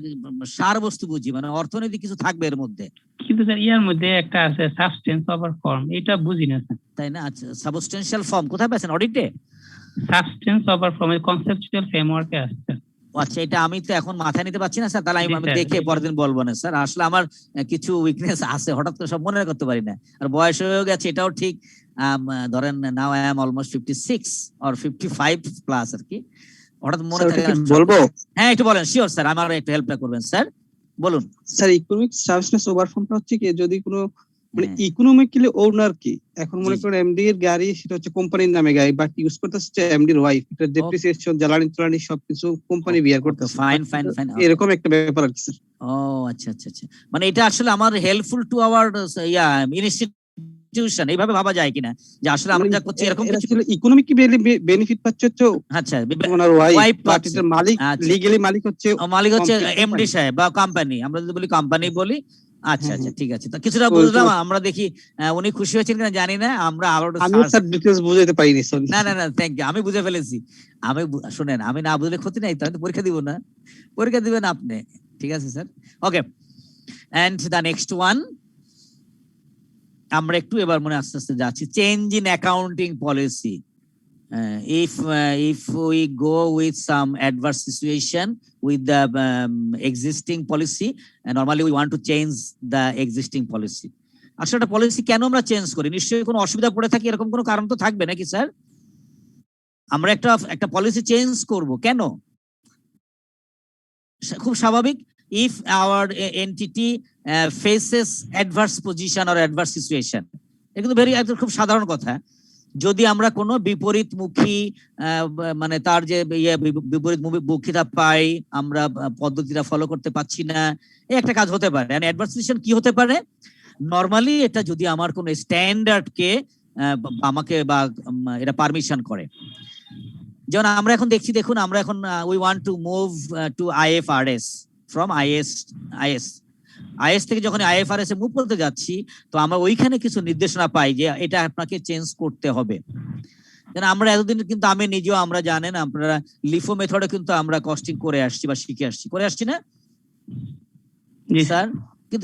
সার বস্তু বুঝি, মানে অর্থনৈতিক কিছু থাকবে এর মধ্যে। কিন্তু স্যার ইয়ার মধ্যে একটা আছে সাবস্টেন্স ওভার ফর্ম, এটা বুঝি না স্যার। তাই না? আচ্ছা, সাবস্টেন্সিয়াল ফর্ম কোথায় পাচ্ছেন? অডিটে সাবস্টেন্স ওভার ফর্ম এর কনসেপচুয়াল ফ্রেমওয়ার্কে আসছে। আচ্ছা, এটা আমি তো এখন মাথায় নিতে পারছি না স্যার, তাহলে আমি জি, স্যার। দেখে পরের দিন বলবো না স্যার। আসলে আমার কিছু উইকনেস আছে, হঠাৎ করে সব মনে করতে পারি না, আর বয়স হয়ে গেছে এটাও ঠিক। ধরেন now I am almost 56 or 55 plus আর কি, হঠাৎ মনে থাকে না। বলবো? হ্যাঁ একটু বলেন, শিওর স্যার, আমার একটু হেল্পটা করবেন স্যার, বলুন। স্যার ইকোনমিক সাবস্টেন্স ওভারফর্মটা হচ্ছে কি, যদি কোনো মানে ইকোনমিক্যালি ওনার কি, এখন মনে করেন এমডি এর গাড়ি, সেটা হচ্ছে কোম্পানির নামে গাড়ি, বাট ইউজ করতেছে এমডির ওয়াইফ, এটা ডেপ্রিসিয়েশন, জ্বালানি সবকিছু কোম্পানি বিয়ার করতেছে। ফাইন। এরকম একটা ব্যাপার আর কি স্যার। ও আচ্ছা, মানে এটা আসলে আমার হেল্পফুল টু আওয়ার ইনস্টিটিউশন, এইভাবে ভাবা যায় কিনা যে আসলে আমরা যা করছি এরকম কিছু ইকোনমিক বেনিফিট পাচ্ছে হচ্ছে আচ্ছা ওনার ওয়াইফ, বাট পাচ্ছে। এটার মালিক, লিগ্যালি মালিক হচ্ছে এমডি সাহেব বা কোম্পানি, আমরা যদি বলি কোম্পানি বলি। আচ্ছা, ঠিক আছে, তো কিছুটা তো বুঝলাম। আমরা দেখি উনি খুশি হয়েছেন কিনা জানি না, আমরা আবার আমি স্যার ডিটেইলস বুঝাইতে পারিনি সরি। না, থ্যাংক ইউ, আমি বুঝে ফেলেছি। শুনেন, আমি না বুঝলে ক্ষতি নাই, তাহলে পরীক্ষা দিব না, পরীক্ষা দিবেন আপনি, ঠিক আছে sir? Okay, and the next one, আমরা একটু এবার মনে আস্তে আস্তে যাচ্ছি। Change in accounting policy. If we go with some adverse situation with the existing policy, normally we want to change the existing policy. আসলে একটা পলিসি কেন আমরা চেঞ্জ করি? নিশ্চয়ই কোনো অসুবিধা পড়ে থাকি, এরকম কোনো কারণ তো থাকবে নাকি স্যার? আমরা একটা পলিসি চেঞ্জ করব কেন? খুব স্বাভাবিক। If our entity faces adverse position or adverse situation, এটা কিন্তু খুব সাধারণ কথা। যদি আমরা কোনো বিপরীতমুখী মানে তার যে বিপরীতমুখিতা পাই, আমরা পদ্ধতিটা ফলো করতে পারছি না, এই একটা কাজ হতে পারে। অ্যাডভার্স সিচুয়েশন কি হতে পারে? নরমালি এটা যদি আমার কোনো স্ট্যান্ডার্ডকে আমাকে বা এটা পারমিশন করে, যেমন আমরা এখন দেখছি, দেখুন আমরা এখন we want to move two IFRS from IS থেকে যখন IFRS এ মুভ করতে যাচ্ছি, তো আমরা ওইখানে কিছু নির্দেশনা পাই যে এটা আপনাকে চেঞ্জ করতে হবে। আমরা এতদিন কিন্তু আমি নিজেও, আমরা জানেন আপনারা লিফো মেথডে কিন্তু আমরা কস্টিং করে আসছি বা শিখে আসছি না স্যার?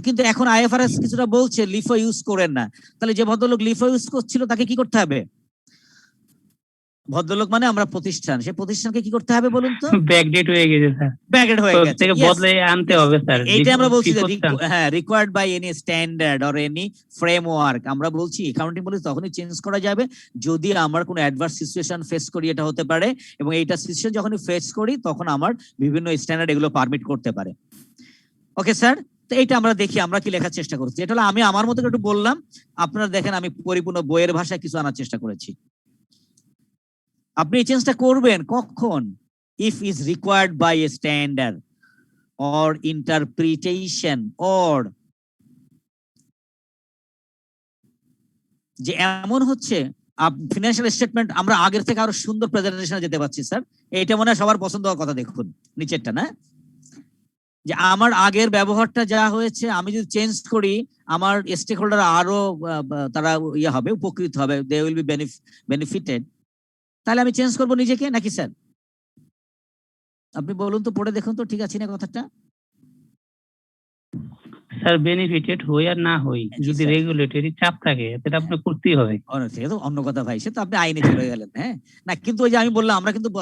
কিন্তু এখন IFRS কিছুটা বলছে লিফো ইউজ করেন না। তাহলে যে ভদ্রলোক লিফো ইউজ করছিল তাকে কি করতে হবে? ভদ্রলোক মানে আমরা প্রতিষ্ঠান, সেই প্রতিষ্ঠানকে কি করতে হবে বলুন তো? ব্যাকডেট হয়ে গেছে স্যার, ব্যাকডেট হয়ে গেছে, থেকে বদলে আনতে হবে স্যার। এইটা আমরা বলছি যে হ্যাঁ, required by any standard or any framework. আমরা বলছি অ্যাকাউন্টিং পলিসি তখনই চেঞ্জ করা যাবে যদি আমার কোনো অ্যাডভার্স সিচুয়েশন ফেস করি, এটা হতে পারে, এবং এইটা সিচুয়েশন যখনই ফেস করি তখন আমার বিভিন্ন স্ট্যান্ডার্ড এগুলো পারমিট করতে পারে। ওকে স্যার, তো এইটা আমরা দেখি আমরা কি লেখার চেষ্টা করছি। এটা হলো আমি আমার মতো একটু বললাম, আপনারা দেখেন আমি পরিপূর্ণ বইয়ের ভাষায় কিছু আনার চেষ্টা করেছি। আপনি এই চেঞ্জটা করবেন কখন? If is required by a standard or interpretation or যে এমন হচ্ছে ফিনান্সিয়াল স্টেটমেন্ট আমরা আগের থেকে আরো সুন্দর প্রেজেন্টেশনে যেতে পারছি স্যার। এইটা মনে হয় সবার পছন্দ হওয়ার কথা। দেখুন নিচেরটা, না যে আমার আগের ব্যবহারটা যা হয়েছে আমি যদি চেঞ্জ করি আমার স্টেক হোল্ডার আরো তারা ইয়ে হবে, উপকৃত হবে, দে উইল বি বেনিফিটেড। তাহলে আমি চেঞ্জ করবো নিজেকে নাকি স্যার? আপনি বলুন তো, পড়ে দেখুন তো ঠিক আছে না কথাটা? স্যার বেনিফিটেড হই আর না হই, যদি রেগুলেটরি চাপ থাকে সেটা আপনি করতেই হবে। সেটা তো অন্য কথা ভাই, সে তো আপনি আইনে চলে গেলেন। হ্যাঁ না, কিন্তু ওই যে আমি বললাম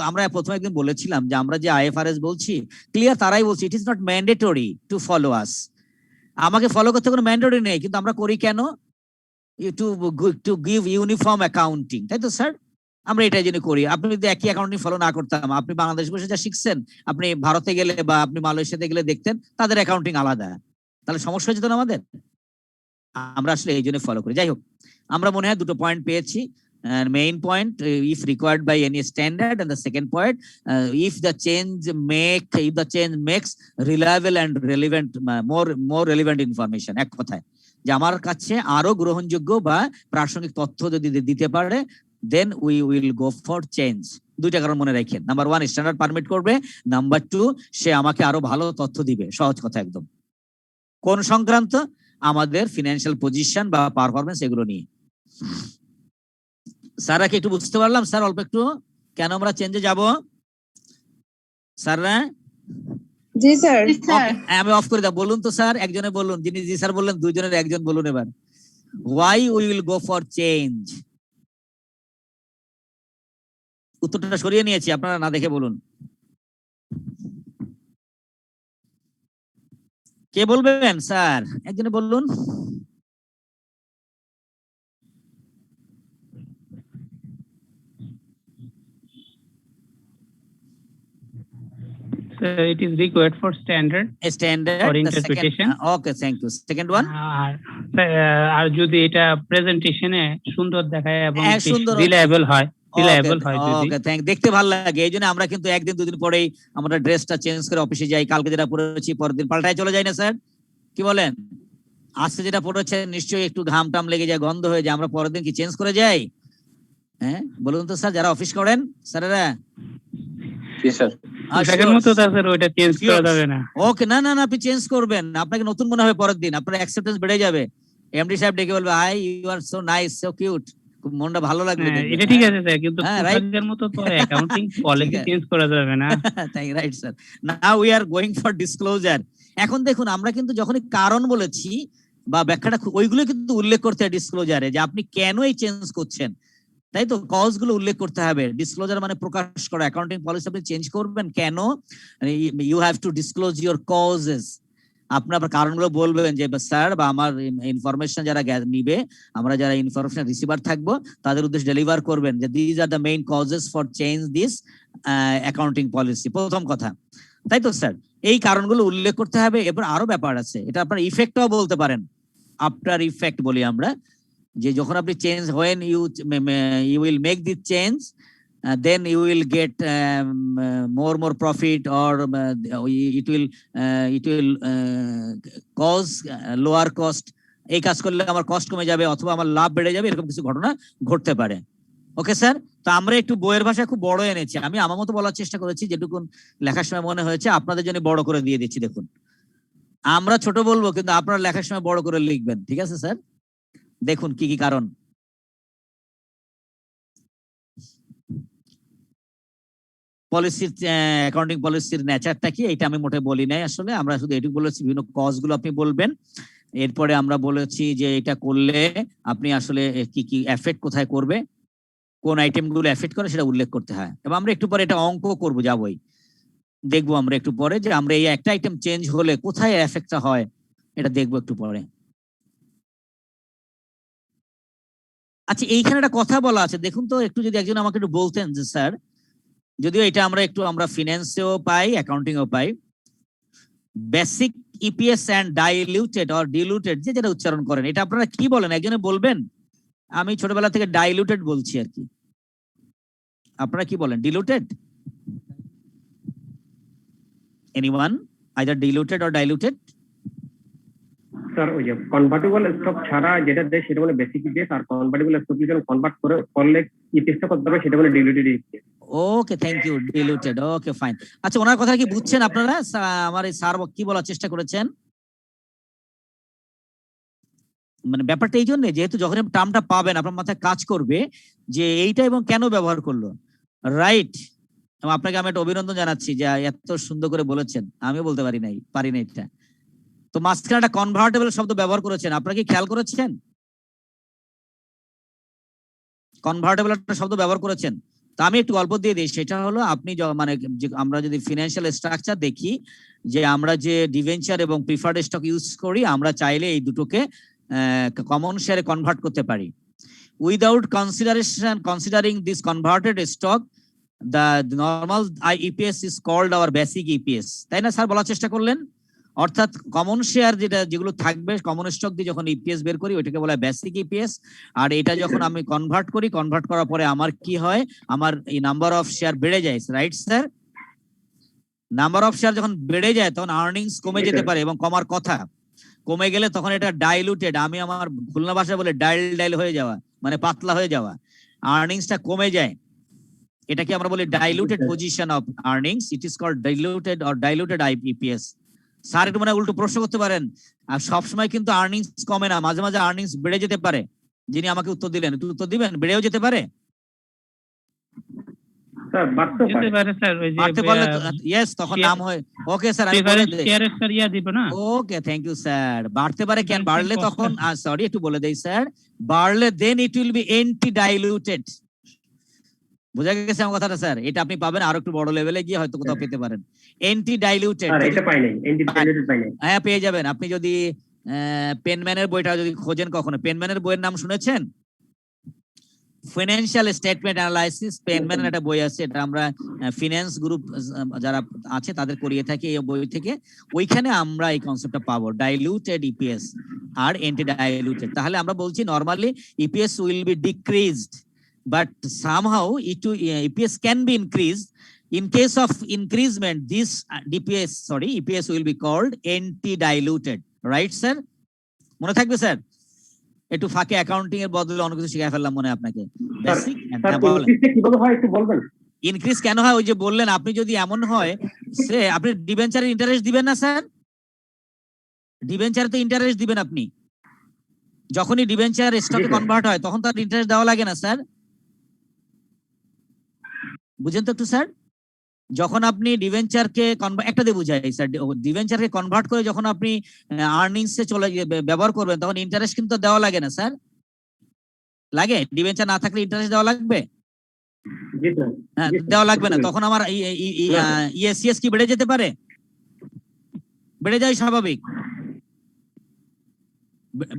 আমরা প্রথমে একদিন বলেছিলাম যে আমরা যে IFRS বলছি ক্লিয়ার তারাই বলছি it is not mandatory to follow আস। আমাকে ফলো করতে কোনো ম্যান্ডেটরি নেই, কিন্তু আমরা করি কেন? টু গিভ ইউনিফর্ম অ্যাকাউন্টিং, তাই তো স্যার? আমরা এটাই জন্য করি। আপনি যদি একই অ্যাকাউন্টিং ফলো না করতাম, আপনি বাংলাদেশ বসে যা শিখছেন, আপনি ভারতে গেলে বা আপনি মালয়েশিয়াতে গেলে দেখতেন তাদের অ্যাকাউন্টিং আলাদা, তাহলে সমস্যা হয়ে যেত না আমাদের? আমরা আসলে এই জন্য ফলো করি। যাই হোক, আমরা মনে হয় দুটো পয়েন্ট পেয়েছি। and main point if required by any standard, and the second point if the change makes reliable and relevant more relevant information, এক কথায় যে আমার কাছে আরো গ্রহণযোগ্য বা প্রাসঙ্গিক তথ্য যদি দিতে পারে, then we will go for change. দুইটা কারণ মনে রাখেন, নাম্বার 1 স্ট্যান্ডার্ড পারমিট করবে, নাম্বার 2 সে আমাকে আরো ভালো তথ্য দিবে। সহজ কথা একদম। কোন সংক্রান্ত? আমাদের ফিনান্সিয়াল পজিশন বা পারফরমেন্স এগুলো নিয়ে। স্যাররা কি একটু বুঝতে পারলাম স্যার অল্প একটু কেন আমরা চেঞ্জে যাব স্যাররা? জি স্যার। আমি অফ করে দাও, বলুন তো স্যার, একজনে বলুন, যিনি জি স্যার বললেন দুইজনের একজন বলুন এবার, why we will go for change। উত্তরটা সরিয়ে নিয়েছি, আপনারা না দেখে বলুন। কে বলবেন স্যার? একজনে বলুন। It is required for standard or interpretation. Okay, thank you. Second one, আর যদি এটা প্রেজেন্টেশনে সুন্দর দেখায় এবং রিলায়েবল হয়, ওকে থ্যাংক, দেখতে ভালো লাগে। এইজন্য আমরা কিন্তু একদিন দুদিন পরেই আমরা ড্রেসটা চেঞ্জ করে অফিসে যাই, কালকে যেটা পরেছি পরের দিন পাল্টায় চলে যায় না স্যার? কি বলেন? আজকে যেটা পরেছে নিশ্চয়ই একটু ঘাম টাম লেগে যায়, গন্ধ হয়ে যায়, আমরা পরের দিন কি চেঞ্জ করে যাই? হ্যাঁ বলুন তো স্যার, যারা অফিস করেন স্যারেরা। ওকে, না না না, আপনি চেঞ্জ করবেন, আপনাকে নতুন মনে হবে পরের দিন, আপনার অ্যাকসেপ্টেন্স বেড়ে যাবে। এমডি সাহেব ডেকে বলবে, hi you are so nice, so cute, খুব মনটা ভালো লাগবে। এটা ঠিক আছে স্যার, কিন্তু পোশাকের মতো তো অ্যাকাউন্টিং পলিসি চেঞ্জ করা যাবে না। তাই, right sir. Now we are going for disclosure. এখন দেখুন, আমরা কিন্তু যখনই কারণ বলেছি বা ব্যাখ্যাটা, ওইগুলো কিন্তু উল্লেখ করতে হয় ডিসক্লোজারে, যে আপনি কেন এই চেঞ্জ করছেন, তাই তো কজ গুলো উল্লেখ করতে হবে। ডিসক্লোজার মানে প্রকাশ করা, অ্যাকাউন্টিং পলিসি আপনি চেঞ্জ করবেন কেন, you have to disclose your causes. আপনার কারণগুলো বলবেন যে স্যার বা আমার ইনফরমেশন যারা নিবে, আমরা যারা ইনফরমেশন রিসিভার থাকবো তাদের উদ্দেশ্যে ডেলিভার করবেন যে this are the main causes for change this accounting policy, প্রথম কথা, তাই তো স্যার? এই কারণগুলো উল্লেখ করতে হবে। এরপর আরো ব্যাপার আছে, এটা আপনার ইফেক্টও বলতে পারেন, আফটার ইফেক্ট বলি আমরা, যে যখন আপনি change, when you will make this change, then you will get more profit, or it will cause lower cost, এই কাজ করলে আমার কস্ট কমে যাবে অথবা আমার লাভ বেড়ে যাবে, এরকম কিছু ঘটনা ঘটতে পারে। ওকে স্যার, তো আমরা একটু বইয়ের ভাষা খুব বড় এনেছি, আমি আমার মতো বলার চেষ্টা করেছি, যেটুকু লেখার সময় মনে হয়েছে আপনাদের জন্য বড় করে দিয়ে দিচ্ছি। দেখুন, আমরা ছোট বলবো কিন্তু আপনারা লেখার সময় বড় করে লিখবেন, ঠিক আছে স্যার? দেখুন কি কি কারণ। পলিসির, অ্যাকাউন্টিং পলিসির নেচারটা কি, এটা আমি মোটে বলি নাই আসলে, আমরা শুধু এটুকু বলেছি বিভিন্ন কজ গুলো আপনি বলবেন। এরপরে আমরা বলেছি যে এটা করলে আপনি আসলে কি কি এফেক্ট কোথায় করবে, কোন আইটেম গুলো এফেক্ট করে সেটা উল্লেখ করতে হয়। এবং আমরা একটু পরে এটা অঙ্ক করবো, যাবই দেখবো আমরা একটু পরে, যে আমরা এই একটা আইটেম চেঞ্জ হলে কোথায় এফেক্টটা হয়, এটা দেখবো একটু পরে। আচ্ছা, এইখানে একটা কথা বলা আছে, দেখুন তো একটু, যদি একজন আমাকে একটু বলতেন যে স্যার, যদিও এটা আমরা ফিনান্সেও পাই, অ্যাকাউন্টিংও পাই, basic EPS and diluted or diluted যে যেটা উচ্চারণ করেন, এটা আপনারা কি বলেন একজনে বলবেন? আমি ছোটবেলা থেকে ডাইলুটেড বলছি আর কি, আপনারা কি বলেন? Diluted? Anyone, either diluted or diluted? Sir ওই যে কনভার্টেবল স্টক ছাড়া যেটা দেয় সেটা মানে বেসিক ইপিএস, আর কনভার্টেবল স্টক যখন কনভার্ট করলে ইপিএসটা করতে হবে সেটা মানে diluted EPS. Okay, thank you, diluted, okay fine. আচ্ছা, ওনার কথা কি বুঝছেন আপনারা? আমার এই স্যার কি বলার চেষ্টা করেছেন, মানে ব্যাপারটা এই জন্য, যেহেতু যখন টার্মটা পাবেন আপনার মাথায় কাজ করবে যে এইটা এবং কেন ব্যবহার করলো, রাইট? এবং আপনাকে আমি একটা অভিনন্দন জানাচ্ছি যে এত সুন্দর করে বলেছেন, আমিও বলতে পারি নাই এটা। তো মাঝখানে একটা কনভার্টেবল শব্দ ব্যবহার করেছেন, আপনারা কি খেয়াল করেছেন? কনভার্টেবল একটা শব্দ ব্যবহার করেছেন, তো আমি একটু গল্প দিয়ে দিই। সেটা হলো, আপনি মানে আমরা যদি ফিনান্সিয়াল স্ট্রাকচার দেখি, যে আমরা যে ডিভেঞ্চার এবং প্রিফার্ড স্টক ইউজ করি, আমরা চাইলে এই দুটোকে কমন শেয়ারে কনভার্ট করতে পারি। Without considering this converted stock, the normal EPS is called our basic EPS, তাই না স্যার? বলার চেষ্টা করলেন। অর্থাৎ কমন শেয়ার যেগুলো থাকবে কমন স্টক দিয়ে যখন ইপিএস বের করি ওইটাকে বলা হয় বেসিক ইপিএস। আর এটা যখন আমি কনভার্ট করার পরে আমার কি হয়, আমার এই নাম্বার অফ শেয়ার বেড়ে যায়, right sir? Number of share যখন বেড়ে যায় তখন আর্নিংস কমে যেতে পারে এবং কমার কথা। কমে গেলে তখন এটা ডাইলুটেড, আমি আমার খুলনা ভাষায় বলে ডাইল হয়ে যাওয়া, মানে পাতলা হয়ে যাওয়া, আর্নিংসটা কমে যায়। এটাকে আমরা বলি diluted position of earnings, it is called diluted EPS. Sir একটু মানে উল্টো প্রশ্ন করতে পারেন, আর সবসময় কিন্তু আর্নিংস কমে না, মাঝে মাঝে আর্নিংস বেড়ে যেতে পারে। যিনি আমাকে উত্তর দিলেন, একটু উত্তর দিবেন, বেড়েও যেতে পারে? স্যার যেতে পারে স্যার, ওই যে ইয়েস, তখন নাম হয়। ওকে স্যার, আমি বলে দেই। শেয়ারের স্যার ইয়া দিব না। ওকে, থ্যাংক ইউ স্যার। বাড়তে পারে কেন? বাড়লে তখন সরি একটু বলে দেই স্যার, বাড়লে then it will be anti diluted. বোঝা গেছে আমার কথাটা স্যার? এটা আপনি পাবেন আরো একটু বড় লেভেলে গিয়ে হয়তো কোথাও পেতে পারেন। এন্টি ডাইলুটেড, স্যার এটা পাই নাই, এন্টি ডাইলুটেড পাই নাই। হ্যাঁ পেয়ে যাবেন। আপনি যদি পেনম্যানের বইটা যদি খোঁজেন, কখনো পেনম্যানের বইয়ের নাম শুনেছেন? ফাইন্যান্সিয়াল স্টেটমেন্ট অ্যানালাইসিস, পেনম্যানের একটা বই আছে, এটা আমরা ফিনান্স গ্রুপ যারা আছে তাদের করিয়ে থাকি এই বই থেকে। ওইখানে আমরা এই কনসেপ্টটা পাবো, ডাইলুটেড ইপিএস আর এন্টি ডাইলুটেড। তাহলে আমরা বলছি normally EPS will be decreased, but somehow EPS can be increased. In case of increasement, this EPS will be called anti-diluted, right sir? মনে থাকবে স্যার? একটু ফাঁকে অ্যাকাউন্টিং এর বদলে অন্য কিছু শিখাই ফেললাম মনে আপনাকে। বেসিক কিভাবে হয় একটু বলবেন? ইনক্রিজ কেন হয়? ওই যে বললেন আপনি, যদি এমন হয় সে আপনি ডিবেঞ্চারে ইন্টারেস্ট দিবেন না স্যার? ডিবেঞ্চারে তো ইন্টারেস্ট দিবেন আপনি। যখনই ডিবেঞ্চার স্টকে কনভার্ট হয় তখন তার ইন্টারেস্ট দেওয়া লাগে না স্যার? বুঝেন তো একটু স্যার? যখন আপনি ডিভেঞ্চারকে একটা দিয়ে বুঝাই স্যার, ডিভেঞ্চারকে কনভার্ট করে যখন আপনি আর্নিংসে চলে ব্যবহার করবেন তখন ইন্টারেস্ট কিন্তু দেওয়া লাগে না স্যার? লাগে? ডিভেঞ্চার না থাকলে ইন্টারেস্ট দেওয়া লাগবে? হ্যাঁ, দেওয়া লাগবে না। তখন আমার ইএসসিএস কি বেড়ে যেতে পারে? বেড়ে যায়, স্বাভাবিক,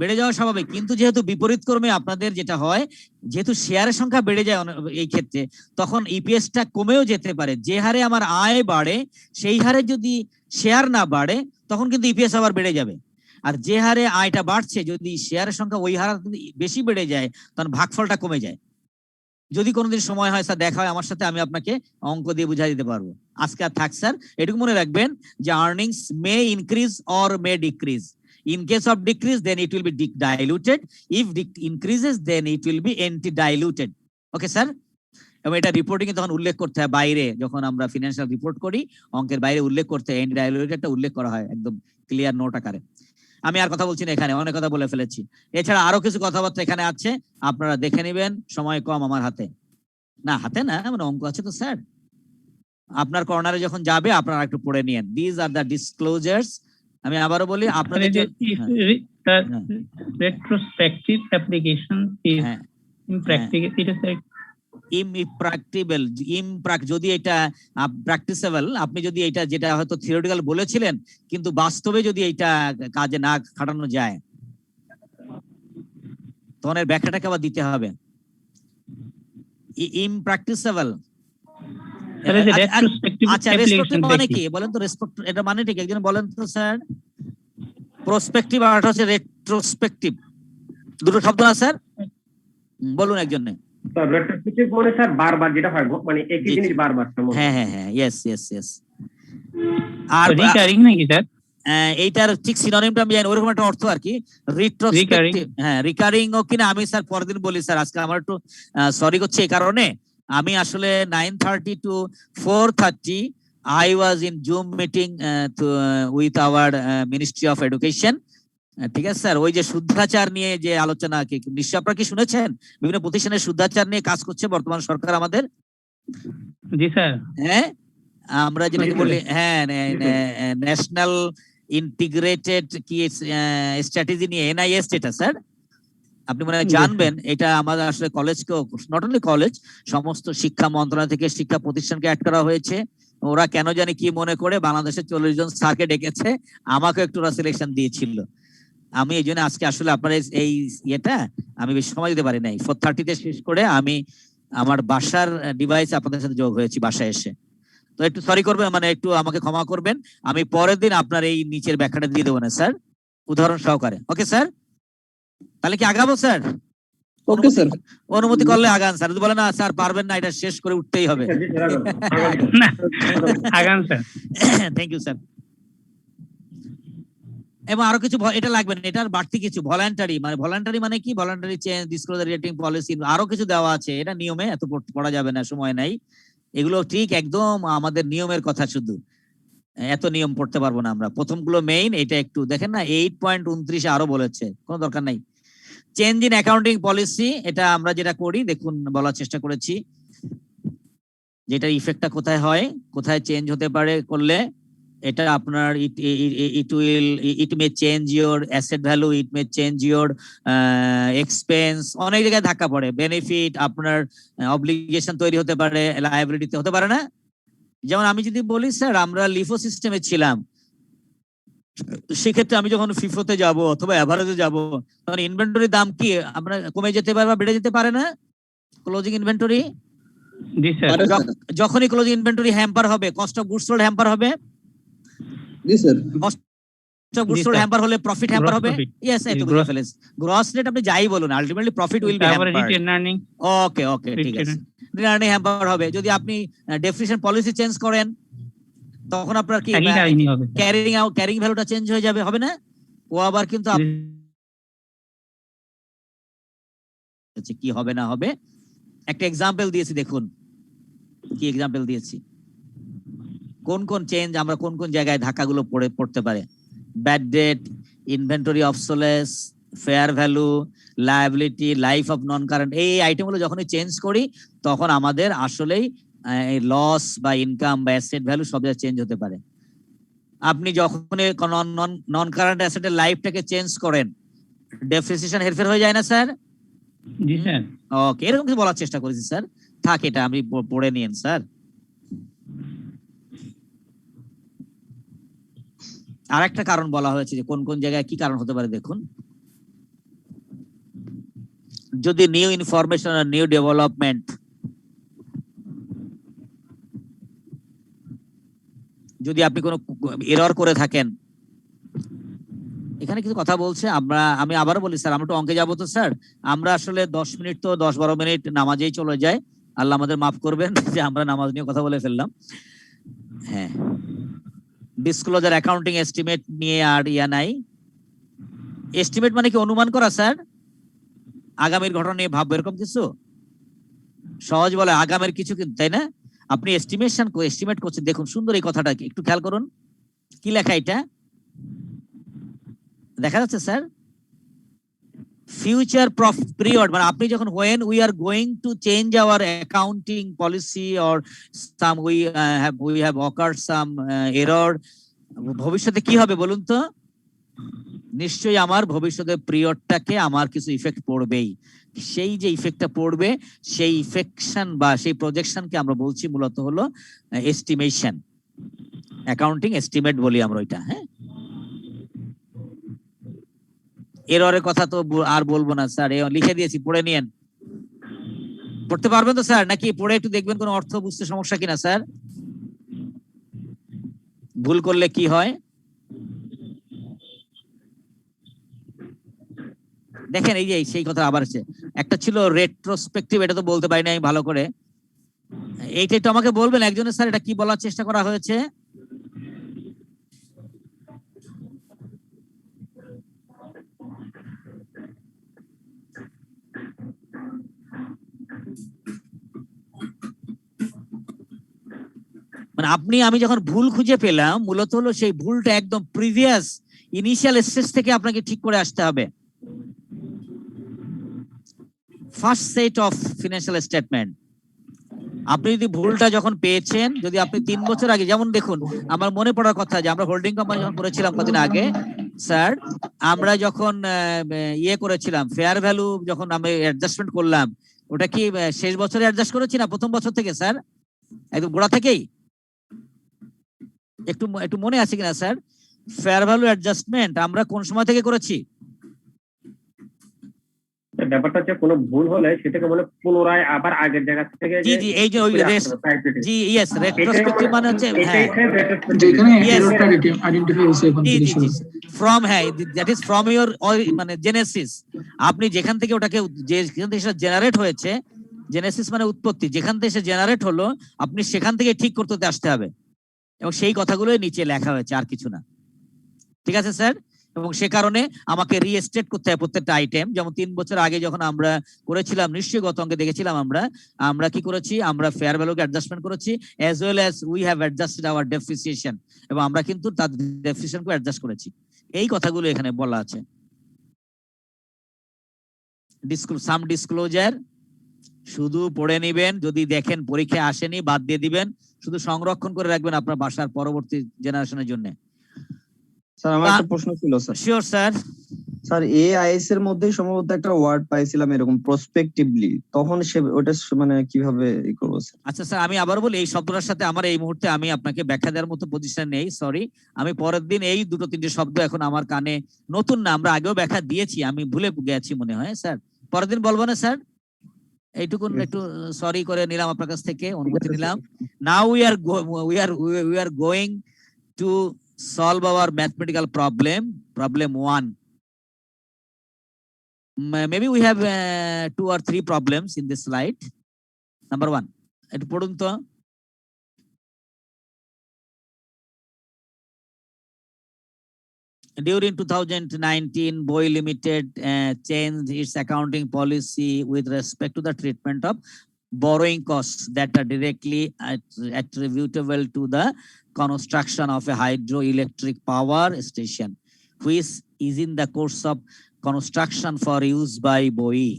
বেড়ে যাওয়া স্বাভাবিক। কিন্তু যেহেতু বিপরীত ক্রমে আপনাদের যেটা হয়, যেহেতু শেয়ারের সংখ্যা বেড়ে যায় এই ক্ষেত্রে, তখন ইপিএসটা কমেও যেতে পারে। যে হারে আমার আয় বাড়ে সেই হারে যদি শেয়ার না বাড়ে তখন কিন্তু ইপিএস আবার বেড়ে যাবে। আর যে হারে আয়টা বাড়ছে, যদি শেয়ারের সংখ্যা ওই হারে বেশি বেড়ে যায় তখন ভাগফলটা কমে যায়। যদি কোনোদিন সময় হয় স্যার, দেখা হয় আমার সাথে, আমি আপনাকে অঙ্ক দিয়ে বুঝাই দিতে পারবো। আজকে আর থাক স্যার, এটুকু মনে রাখবেন যে earnings may increase or may decrease. In case of decrease, then it will be diluted. If increases, then it will be anti-diluted. Okay, sir? এবং এটা রিপোর্টিং এ তখন উল্লেখ করতে হয়, বাইরে যখন আমরা ফিনান্সিয়াল রিপোর্ট করি অঙ্কের বাইরে উল্লেখ করতে হয়, এন্টি ডাইলুটেডটা উল্লেখ করা হয় একদম ক্লিয়ার নোট আকারে। আমি আর কথা বলছি না, এখানে অনেক কথা বলে ফেলেছি। এছাড়া আরো কিছু কথাবার্তা এখানে আছে, আপনারা দেখে নেবেন। সময় কম আমার হাতে, না হাতে না, মানে অঙ্ক আছে তো স্যার। আপনার কর্নারে যখন যাবে আপনারা একটু পড়ে নিয়েন। This are the disclosures. আমি আবারও বলি, আপনাদের retrospective application is impracticable, যদি এটা প্র্যাকটিসেবল, আপনি যদি এটা যেটা হয়তো থিওরিটিক্যাল বলেছিলেন কিন্তু বাস্তবে যদি এটা কাজে না খাটানো যায় তখন এর ব্যাখ্যাটাকে আবার দিতে হবে। impracticable, আচ্ছা রেসপেক্টিভ মানে কি বলেন তো? রেসপেক্ট এটা মানে ঠিক একজন বলেন তো স্যার? প্রসপেক্টিভ আর হচ্ছে রেট্রোস্পেক্টিভ, দুটো শব্দ না স্যার? বলুন একজনে। স্যার রেট্রোস্পেক্টিভ মানে স্যার বারবার যেটা হয়, মানে একই জিনিস বারবার। হ্যাঁ হ্যাঁ হ্যাঁ, ইয়েস। আর রিকারিং নাকি স্যার? এইটার ঠিক সিনোনিমটা আমি জানি, ওরকম একটা অর্থ আর কি, রিট্রোস্পেক্টিভ। হ্যাঁ, রিকারিং ও কিনা আমি স্যার পরের দিন বলি স্যার। আজকে আমার একটু সরি করছি এই কারণে, আমি আসলে 9:30 to 4:30 I was in Zoom meeting with our Ministry of Education. ঠিক আছে স্যার, ওই যে শুদ্ধাচার নিয়ে যে আলোচনা, কি নিশ্চয় আপনারা কি শুনেছেন? বিভিন্ন প্রতিষ্ঠানের শুদ্ধাচার নিয়ে কাজ করছে বর্তমান সরকার আমাদের। জি স্যার। হ্যাঁ, আমরা যেটাকে বলি ন্যাশনাল ইন্টিগ্রেটেড কি স্ট্র্যাটেজি নিয়ে, NIS যেটা স্যার আপনি মনে হয় জানবেন। এটা আমাদের আসলে কলেজকেও, নট অনলি কলেজ, সমস্ত শিক্ষা মন্ত্রণালয় থেকে শিক্ষা প্রতিষ্ঠানকে অ্যাড করা হয়েছে। ওরা কেন জানি কি মনে করে বাংলাদেশের 40 জন স্যারকে ডেকেছে, আমাকে একটু ওরা সিলেকশন দিয়েছিল। আমি এই জন্য আজকে আসলে আপনার এই ইয়েটা আমি বেশি সময় দিতে পারি নাই। 4:30 শেষ করে আমি আমার বাসার ডিভাইসে আপনাদের সাথে যোগ হয়েছি বাসায় এসে। তো একটু সরি করবেন, মানে একটু আমাকে ক্ষমা করবেন, আমি পরের দিন আপনার এই নিচের ব্যাখ্যাটা দিয়ে দেবো না স্যার, উদাহরণ সহকারে। ওকে স্যার, তাহলে কি আগাবো স্যার? Okay sir. অনুমতি করলে আগান স্যার, যদি বলে না স্যার পারবেন না, এটা শেষ করে উঠতেই হবে। না, আগান স্যার। Thank you sir. এবং আরো কিছু এটা লাগবে না, এটার বাড়তি কিছু ভলান্টারি মানে কি, voluntary change, disclosure rating policy, আরো কিছু দেওয়া আছে, এটা নিয়মে এত পড়া যাবে না, সময় নাই। এগুলো ঠিক একদম আমাদের নিয়মের কথা, শুধু এত নিয়ম পড়তে পারবো না আমরা, প্রথমগুলো মেইন। এটা একটু দেখেন না, 8.29 আরো বলেছে, কোনো দরকার নাই। চেঞ্জ ইন অ্যাকাউন্টিং পলিসি, এটা আমরা যেটা করি দেখুন, বলার চেষ্টা করেছি, যেটা ইফেক্টটা কোথায় হয়, কোথায় চেঞ্জ হতে পারে করলে এটা আপনার it may change your asset value, it may change your expense, অনেক জায়গায় ধাক্কা পড়ে, বেনিফিট, আপনার অব্লিগেশন তৈরি হতে পারে, লায়াবিলিটিতে হতে পারে না। যেমন আমি যদি বলি স্যার আমরা লিফো সিস্টেমে ছিলাম, সেক্ষেত্রে আমি যখন ফিফোতে যাব অথবা এভারেজে যাব, তখন ইনভেন্টরির দাম কি আমরা কমে যেতে পারে বা বেড়ে যেতে পারে না? ক্লোজিং ইনভেন্টরি, জি স্যার। যখনই ক্লোজিং ইনভেন্টরি হ্যাম্পার হবে, cost of goods sold hamper হবে। জি sir. Cost of goods sold hamper হলে প্রফিট হ্যাম্পার হবে। ইয়েস, এটুকু ফেলেস। গ্রস রেট আপনি যাই বলুন, ultimately profit will be hampered. Retained earning, okay ঠিক আছে, রিটেন আর্নিং হ্যাম্পার হবে। যদি আপনি ডেপ্রিসিয়েশন পলিসি চেঞ্জ করেন, তখন আপনার কি ক্যারিং ভ্যালুটা চেঞ্জ হয়ে যাবে, হবে না? ও আবার কিন্তু কি হবে না হবে, একটা এক্সাম্পল দিয়েছি, দেখুন কি এক্সাম্পল দিয়েছি, কোন কোন চেঞ্জ আমরা কোন কোন জায়গায় ধাক্কাগুলো পড়তে পারে। Bad debt, inventory obsolescence, fair value, liability, life of non current, এই আইটেমগুলো যখনই চেঞ্জ করি তখন আমাদের আসলেই লস বা ইনকাম বা অ্যাসেট ভ্যালু সব জায়গায় চেঞ্জ হতে পারে। আপনি যখন নন কারেন্ট অ্যাসেটের লাইফটাকে চেঞ্জ করেন, ডেপ্রিসিয়েশন হেরফের হয়ে যায় না স্যার? জি স্যার। ওকে, এরকম কিছু বলার চেষ্টা করেছি স্যার, থাক এটা আমি পড়ে নিয়েন স্যার। আর একটা কারণ বলা হয়েছে যে কোন কোন জায়গায় কি কারণ হতে পারে, দেখুন, যদি নিউ ইনফরমেশন আর নিউ ডেভেলপমেন্ট, যদি আপনি কোনো এরর করে থাকেন, এখানে কিছু কথা বলছে, আমি আবারও বলি স্যার, আমরা একটু অঙ্কে যাবো তো স্যার, আমরা আসলে 10 মিনিট তো 10-12 মিনিট নামাজেই চলে যায়, আল্লাহ আমাদের মাফ করবেন যে আমরা নামাজ নিয়ে কথা বলে ফেললাম। হ্যাঁ, ডিসক্লোজার অ্যাকাউন্টিং এস্টিমেট নিয়ে আর নাই। এস্টিমেট মানে কি অনুমান করা স্যার, আগামীর ঘটনা নিয়ে ভাববো, এরকম কিছু সহজ বলে আগামের কিছু, কিন্তু তাই না? আপনি এস্টিমেট করছেন, দেখুন সুন্দর এই কথাটা, একটু খেয়াল করুন কি লেখা, এটা দেখা যাচ্ছে স্যার, ফিউচার পিরিয়ড, মানে আপনি যখন when we are going to change our accounting policy or some we have occurred some error, ভবিষ্যতে কি হবে বলুন তো? নিশ্চয়ই আমার ভবিষ্যতের পিরিয়ডটাকে আমার কিছু ইফেক্ট পড়বেই, সেই যে ইফেক্টটা পড়বে সেই ইফেকশন বা সেই প্রজেকশনকে আমরা বলছি মূলত হলো এস্টিমেশন, অ্যাকাউন্টিং এস্টিমেট বলি আমরা ওইটা। হ্যাঁ, এররের কথা তো আর বলবো না স্যার, লিখে দিয়েছি, পড়ে নিয়েন। পড়তে পারবেন তো স্যার, নাকি পড়ে একটু দেখবেন কোন অর্থ বুঝতে সমস্যা কিনা স্যার? ভুল করলে কি হয় দেখেন, এই যে সেই কথা আবার একটা ছিল রেট্রোস্পেক্টিভ, এটা তো বলতে পারিনি আমি ভালো করে, এইটা একটু আমাকে বলবেন একজনের স্যার, এটা কি বলার চেষ্টা করা হয়েছে? মানে আমি যখন ভুল খুঁজে পেলাম, মূলত হলো সেই ভুলটা একদম প্রিভিয়াস ইনিশিয়াল স্টেজ থেকে আপনাকে ঠিক করে আসতে হবে। First set of financial statement, আপনি যদি ভুলটা যখন পেয়েছেন, যদি আপনি 3 বছর আগে, যেমন দেখুন আমার মনে পড়ার কথা যে আমরা হোল্ডিং কোম্পানি যখন করেছিলাম কদিন আগে স্যার, আমরা যখন করেছিলাম ফেয়ার ভ্যালু, যখন আমরা অ্যাডজাস্টমেন্ট করলাম, ওটা কি শেষ বছরে অ্যাডজাস্ট করেছি না প্রথম বছর থেকে স্যার, একদম গোড়া থেকেই? একটু মনে আছে কিনা স্যার? ফেয়ার ভ্যালু অ্যাডজাস্টমেন্ট আমরা কোন সময় থেকে করেছি? ব্যাপারটা হচ্ছে কোনো ভুল হলে সেটাকে বলে পুনরায় আবার আগের জায়গা থেকে জি জি এই যে ওই জি ইয়েস রেট্রোস্পেক্টিভ মানে হচ্ছে হ্যাঁ যেখানে Yes. এররটা আইডেন্টিফাই হয়েছে ওখান জি থেকে জি শুরু। জি ফ্রম হ্যাঁ দ্যাট ইজ ফ্রম ইওর মানে জেনেসিস, আপনি যেখান থেকে ওটাকে যেখান থেকে সেটা জেনারেট হয়েছে, জেনেসিস মানে উৎপত্তি, যেখান থেকে সে জেনারেট হলো আপনি সেখান থেকে ঠিক করতে আসতে হবে, এবং সেই কথাগুলোই নিচে লেখা হয়েছে, আর কিছু না। ঠিক আছে স্যার, এবং সে কারণে আমাকে রিস্টেট করতে হয় প্রত্যেকটা আইটেম। যেমন 3 বছর আগে যখন আমরা করেছিলাম নিশ্চয়ই গত অঙ্কে দেখেছিলাম আমরা কি করেছি, আমরা ফেয়ার ভ্যালুকে অ্যাডজাস্টমেন্ট করেছি as well as we have adjusted our depreciation, এবং আমরা কিন্তু তার ডেপ্রিসিয়েশনকে অ্যাডজাস্ট করেছি। এই কথাগুলো এখানে বলা আছে। সাম ডিসক্লোজার শুধু পড়ে নিবেন, যদি দেখেন পরীক্ষায় আসেনি বাদ দিয়ে দিবেন, শুধু সংরক্ষণ করে রাখবেন আপনার বাসার পরবর্তী জেনারেশনের জন্য। স্যার আমার একটা প্রশ্ন ছিল sir. Sure sir. Sir AIS এর মধ্যে সম্ভবত একটা ওয়ার্ড পাইছিলাম এরকম প্রসপেক্টিভলি, তখন সে ওটা মানে কিভাবে ই করব স্যার? আচ্ছা স্যার, আমি আবার বলি এই শব্দটার সাথে আমার এই মুহূর্তে আমি আপনাকে ব্যাখ্যা দেওয়ার মতো পজিশন নেই, সরি। আমি পরের দিন এই দুটো তিনটে শব্দ এখন আমার কানে নতুন না, আমরা আগেও ব্যাখ্যা দিয়েছি, আমি ভুলে গেছি মনে হয় স্যার, পরের দিন বলবো না স্যার, এইটুকুন একটু সরি করে নিলাম আপনার কাছ থেকে, অনুমতি নিলাম। নাও we are going two solve our mathematical problem 1. Maybe we have 2 or 3 problems in this slide. Number 1, একটু পড়ুন তো। During 2019, BOI Limited changed its accounting policy with respect to the treatment of borrowing costs that are directly attributable to the construction of a hydroelectric power station, which is in the course of construction for use by BOI.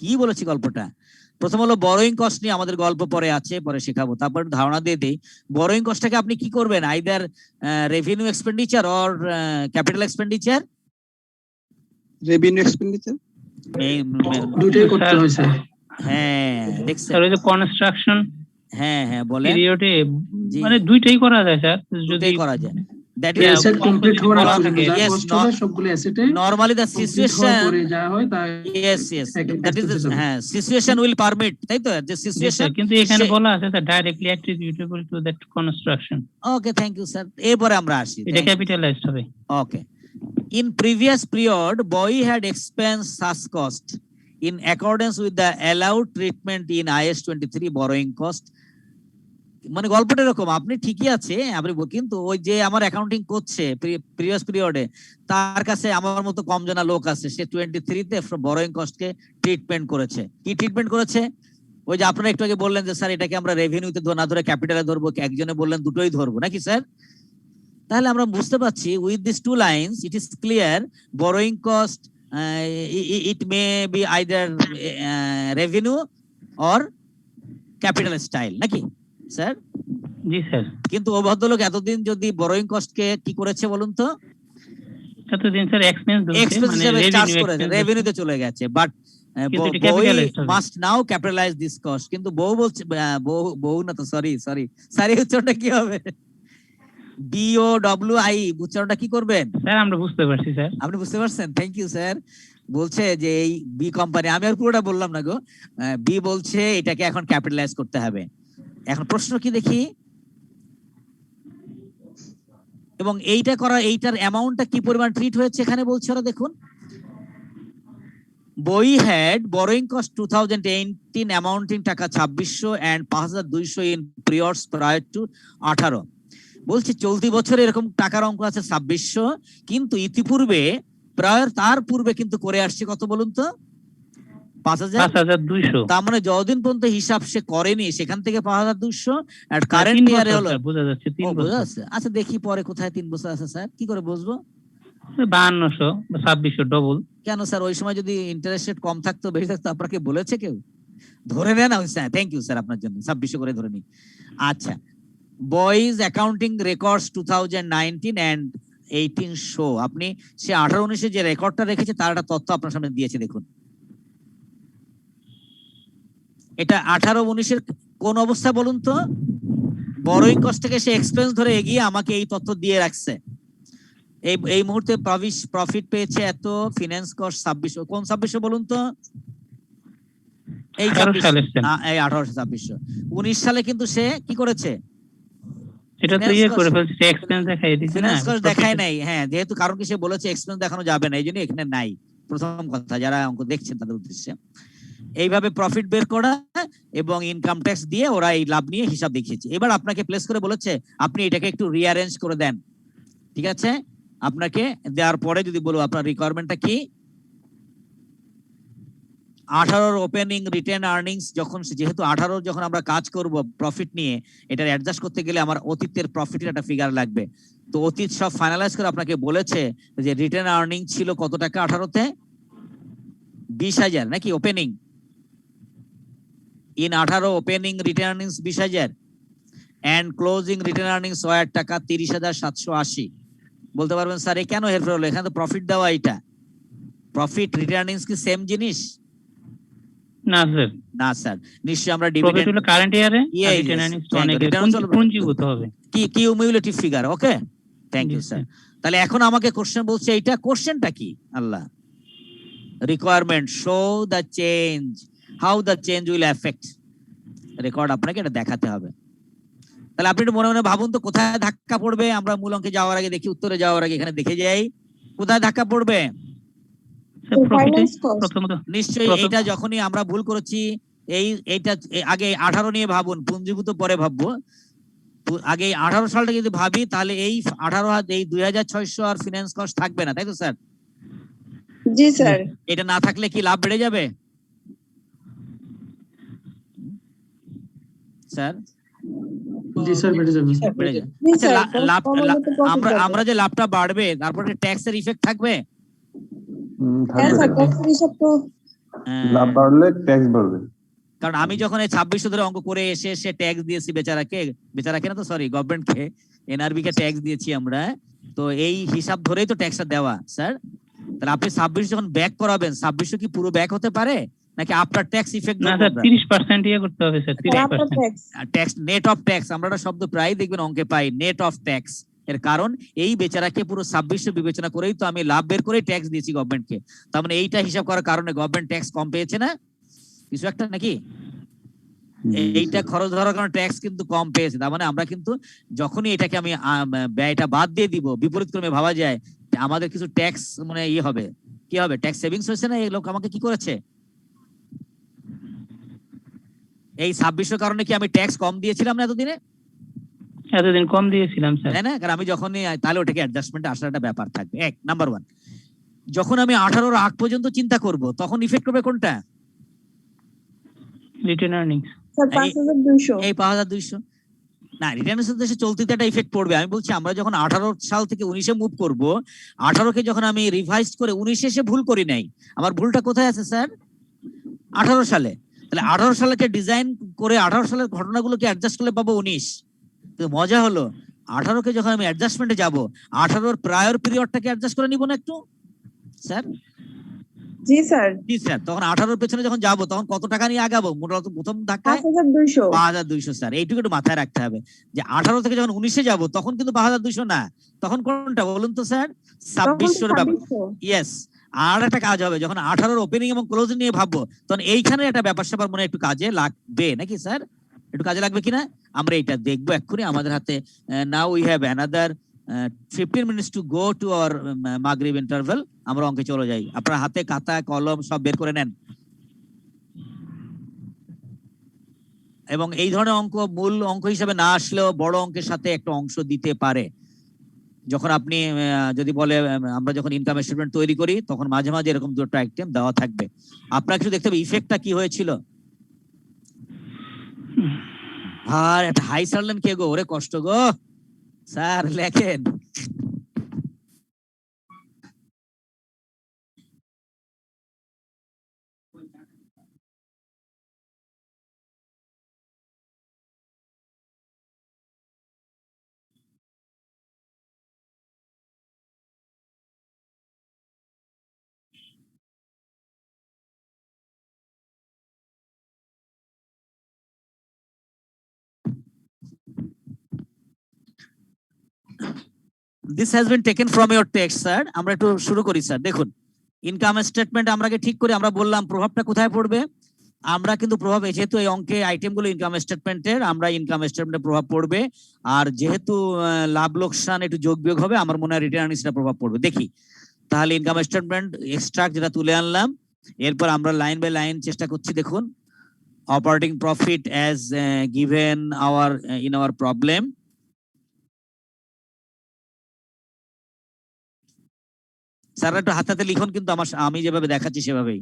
কি বলেছি গল্পটা? প্রথম হলো বরোইং কস্ট নিয়ে আমাদের গল্প পরে আছে, পরে শেখাবো। তারপর ধারণা দিয়ে দিই, বরোইং কস্টটাকে আপনি কি করবেন, either revenue expenditure or capital expenditure? Revenue expenditure দুটোই করতে হয় স্যার। হ্যাঁ দেখছেন, স্যার ওই যে কনস্ট্রাকশন হ্যাঁ বলেন, পিরিয়ডে মানে দুইটাই করা যায় স্যার, যদি করা যায়। That Yeah, is asset complete হওয়ার আগে যা Yes, কষ্ট হয় সবগুলো অ্যাসেটে normally the situation, পরে যা হয় তা yes that is হ্যাঁ situation will permit, তাই তো, যে সিচুয়েশন। কিন্তু এখানে বলা আছে sir directly attributable to that construction. Okay thank you sir, এরপরে আমরা আসি। এটা ক্যাপিটালাইজড হবে। ওকে, in previous period BOI had expensed such cost in accordance with the allowed treatment in IS 23 borrowing cost। মানে গল্পটা এরকম, আপনি ঠিকই আছে আপনি, কিন্তু ওই যে আমার অ্যাকাউন্টিং করছে প্রিভিয়াস পিরিয়ডে, তার কাছে আমার মতো কম জানা লোক আছে, সে 23 তে বরোইং কস্ট কে ট্রিটমেন্ট করেছে। কি ট্রিটমেন্ট করেছে? ওই যে আপনারা একটু আগে বললেন যে স্যার এটাকে আমরা রেভিনিউতে না ধরে ক্যাপিটালে ধরবো, একজনে বললেন দুটোই ধরবো, নাকি স্যার? তাহলে আমরা বুঝতে পারছি with this two lines it is clear borrowing cost it may be either revenue or capital style, নাকি স্যার? জি স্যার। কিন্তু ও ভদ্রলোক এতদিন যদি বরোইং কস্ট কে কি করেছে বলুন তো? এতদিন স্যার এক্সপেন্স হিসেবে চার্জ করেছে, রেভিনিউতে চলে গেছে, but BOI must now capitalise this cost. কিন্তু বউ বলছে, বউ না তো, সরি উচ্চারণটা কি হবে? BOWI উচ্চারণটা কি করবেন স্যার? আমরা বুঝতে পারছি স্যার। আপনি বুঝতে পারছেন, থ্যাংক ইউ স্যার। বলছে যে এই বি কোম্পানি, আমি আর পুরোটা বললাম না গো, বি বলছে এটাকে এখন ক্যাপিটালাইজ করতে হবে। এখন প্রশ্ন কি দেখি, এবং এইটা করা, এইটার অ্যামাউন্টটা কি পরিমাণ ট্রিট হয়েছে এখানে বলছে ওরা, দেখুন। BOI had borrowing cost 2018 amounting টাকা 2600 and 5200 in periods prior to 18। বলছে চলতি বছরে এরকম টাকার অঙ্ক আছে 2600, কিন্তু ইতিপূর্বে তার পূর্বে কিন্তু করে আসছে কত বলুন তো? 5200। তার মানে যতদিন পর্যন্ত হিসাব সে করেনি সেখান থেকে 5200, আর কারেন্ট ইয়ারে হলো বোঝা যাচ্ছে 3 বছর। আচ্ছা দেখি পরে কোথায় 3 বছর আছে স্যার, কি করে বুঝবো? 5200 বা 2600 ডবল। কেন স্যার, ওই সময় যদি ইন্টারেস্ট রেট কম থাকতো বেশি থাকতো আপনাকে বলেছে কেউ? ধরে নেন স্যার, থ্যাংক ইউ স্যার আপনার জন্য, 2600 করে ধরে নি। আচ্ছা, boys accounting records 2019 and 18 show, আপনি সে 18-19 যে রেকর্ডটা রেখেছে তার একটা তথ্য আপনার সামনে দিয়েছে, দেখুন। এটা 18-19 কোন অবস্থা বলুন তো? বরোইং কস্ট থেকে সে এক্সপেন্স ধরে এগিয়ে আমাকে এই তথ্য দিয়ে রাখছে, এই মুহূর্তে প্রফিট পেয়েছে এত, ফিনান্স কস্ট 2600, কোন 2600 বলুন তো? এই 1800, 19 সালে কিন্তু সে কি করেছে? এটা তো ইয়ে করে ফেলছে, এক্সপেন্স দেখাই দিয়েছে না, ফিনান্স কস্ট দেখায় নাই। হ্যাঁ, যেহেতু কারণ কি সে বলেছে এক্সপেন্স দেখানো যাবে না, এইজন্য এখানে নাই। প্রথম কথা, যারা অঙ্ক দেখছেন তাদের উদ্দেশ্যে এইভাবে প্রফিট বের করা এবং ইনকাম ট্যাক্স দিয়ে ওরা এই লাভ নিয়ে হিসাব দেখিয়েছে। এবার আপনাকে প্লেস করে বলেছে আপনি এটাকে একটু রিঅ্যারেঞ্জ করে দেন, ঠিক আছে? আপনাকে দেওয়ার পরে যদি বলবো আপনার রিকোয়ারমেন্টটা কি, 18 ওপেনিং রিটেন আর্নিংস, যখন যেহেতু 18 যখন আমরা কাজ করব প্রফিট নিয়ে, এটা অ্যাডজাস্ট করতে গেলে আমার অতীতের প্রফিটের একটা ফিগার লাগবে। তো অতীত সব ফাইনালাইজ করে আপনাকে বলেছে যে রিটেন আর্নিং ছিল কত টাকা 18 তে? 20,000 নাকি opening? In 18 opening retained earnings 20,000 and closing retained earnings were টাকা 30,780। বলতে পারবেন স্যার এই কেন হেরফের হলো? এখানে তো প্রফিট দেওয়া, এটা প্রফিট রিটেন আর্নিংস কি সেম জিনিস? না স্যার, না স্যার, নিশ্চয়ই আমরা প্রফিট ডিভিডেন্ড হলো কারেন্ট ইয়ারে, রিটেন আর্নিংস তো অনেক পুঞ্জীভূত হবে, কি cumulative figure. Okay, thank you sir. তাহলে এখন আমাকে কোশ্চেন বলছে, এইটা কোশ্চেনটা কি? আল্লাহ, requirement show the change, how the change will affect record, আপনাকে এটা দেখাতে হবে। তাহলে আপনি একটু মনে মনে ভাবুন তো কোথায় ধাক্কা পড়বে। আমরা মূল অঙ্কে যাওয়ার আগে দেখি, উত্তরে যাওয়ার আগে এখানে দেখে যাই কোথায় ধাক্কা পড়বে। নিশ্চয়ই এইটা যখনই আমরা ভুল করেছি, এইটা আগে 18 নিয়ে ভাবুন, পুঞ্জীভূত পরে ভাববো। আগে 18 সালটা যদি ভাবি তাহলে এই 18 এই 2600 আর ফিনান্স কস্ট থাকবে না, তাই তো স্যার? জি স্যার। এটা না থাকলে কি লাভ বেড়ে যাবে স্যার? জি স্যার, বেড়ে যাবে। আচ্ছা, আমরা যে লাভটা বাড়বে তারপরে ট্যাক্সের ইফেক্ট থাকবে? লাভ বাড়লে ট্যাক্স বাড়বে। কারণ আমি যখন এই 2600 ধরে অঙ্ক করে এসে ট্যাক্স দিয়েছি বেচারাকে না তো, সরি গভর্নমেন্টকে, এনআরবি কে ট্যাক্স দিয়েছি আমরা, তো এই হিসাব ধরেই তো ট্যাক্সটা দেওয়া স্যার। তাহলে আপনি 26 যখন ব্যাক করাবেন, 2600 কি পুরো ব্যাক হতে পারে নাকি আফটার ট্যাক্স ইফেক্ট? না স্যার, 30% ইয়ে করতে হবে sir, 30%। Tax, net off tax, আমরা একটা শব্দ প্রায় দেখবেন অঙ্কে পাই, নেট অফ ট্যাক্স। এর কারণ এই বেচারাকে পুরো 2600 বিবেচনা করেই তো আমি লাভ বের করে ট্যাক্স দিয়েছি গভর্নমেন্টকে। তার মানে এইটা হিসাব করার কারণে গভর্নমেন্ট ট্যাক্স কম পেয়েছে না কিছু একটা নাকি? এইটা খরচ ধরার কারণে ট্যাক্স কিন্তু কম পেয়েছে। তার মানে আমরা কিন্তু যখনই এটাকে আমি ব্যয়টা বাদ দিয়ে দিব, বিপরীত ক্রমে ভাবা যায় আমাদের কিছু ট্যাক্স মানে ইয়ে হবে, কি হবে, ট্যাক্স সেভিংস হয়েছে না? এই লোক আমাকে কি করেছে, এই 2600 কারণে কি আমি ট্যাক্স কম দিয়েছিলাম না এতদিনে? এতদিন কম দিয়েছিলাম স্যার, তাই না? কারণ আমি যখনই তাহলে ওটাকে অ্যাডজাস্টমেন্ট আসার একটা ব্যাপার থাকবে। এক নাম্বার 1, যখন আমি 18 আগ পর্যন্ত চিন্তা করব তখন ইফেক্ট করবে কোনটা? Written earnings. স্যার 5200। এই 5200 না, রিটার্নের সাথে চলতিতে একটা ইফেক্ট পড়বে। আমি বলছি আমরা যখন 18 সাল থেকে 19-এ মুভ করব, 18 কে যখন আমি রিভাইজ করে 19-এ এসে ভুল করি নাই, আমার ভুলটা কোথায় আছে স্যার? 18 সালে। তাহলে 18 সালকে ডিজাইন করে 18 সালের ঘটনাগুলোকে অ্যাডজাস্ট করলে পাবো 19। তো মজা হলো, 18 কে যখন আমি অ্যাডজাস্টমেন্টে যাব, 18 প্রায়র পিরিয়ডটাকে অ্যাডজাস্ট করে নিব না একটু স্যার? জি স্যার। জি স্যার। তখন 18 পেছনে যখন যাব তখন কত টাকা নিয়ে আগাবো? মোটামুটি প্রথম ধাক্কায় 5200। 5200 স্যার, এইটুকু একটু মাথায় রাখতে হবে যে 18 থেকে যখন 19-এ যাব তখন কিন্তু 5200 না, তখন কোনটা বলুন তো স্যার? 2600 এর ব্যাপার। ইয়েস। আর একটা কাজ হবে, যখন 18 ওপেনিং এবং ক্লোজিং নিয়ে ভাববো তখন এইখানে একটা ব্যাপার স্যাপার মনে একটু কাজে লাগবে নাকি স্যার? একটু কাজে লাগবে কিনা আমরা এটা দেখবো এক্ষুনি। আমাদের হাতে now we have another 15 minutes to go to our মাগরিব ইন্টারভেল। আমরা অঙ্কে চলে যাই। আপনার হাতে খাতা কলম সব বের করে নেন। এবং এই ধরনের অঙ্ক মূল অঙ্ক হিসেবে না আসলেও বড় অঙ্কের সাথে একটা অংশ দিতে পারে। যখন আপনি যদি বলে আমরা যখন ইনকাম স্টেটমেন্ট তৈরি করি তখন মাঝে মাঝে এরকম দুটো আইটেম দেওয়া থাকবে, আপনাকে শুধু দেখতে হবে ইফেক্টটা কি হয়েছিল। আর একটা হাই সারলেন কে গো, ওরে কষ্ট গো স্যার, লেখেন। This has been taken from your text sir. আমরা একটু শুরু করি স্যার। দেখুন ইনকাম স্টেটমেন্ট আমরা ঠিক করে আমরা বললাম প্রভাবটা কোথায় পড়বে। আমরা কিন্তু প্রভাব, যেহেতু এই অঙ্কে আইটেমগুলো ইনকাম স্টেটমেন্টের, আমরা ইনকাম স্টেটমেন্টে প্রভাব পড়বে। আর যেহেতু লাভ লোকসান একটু যোগ বিয়োগ হবে, আমার মনে হয় রিটার্ন আর্নিংসটা প্রভাব পড়বে। দেখি তাহলে ইনকাম স্টেটমেন্ট এক্সট্রাক্ট যেটা তুলে আনলাম, এরপর আমরা লাইন বাই লাইন চেষ্টা করছি। দেখুন operating profit as given our in our problem. Sir একটু হাতে লিখুন, কিন্তু আমি যেভাবে দেখাচ্ছি সেভাবেই।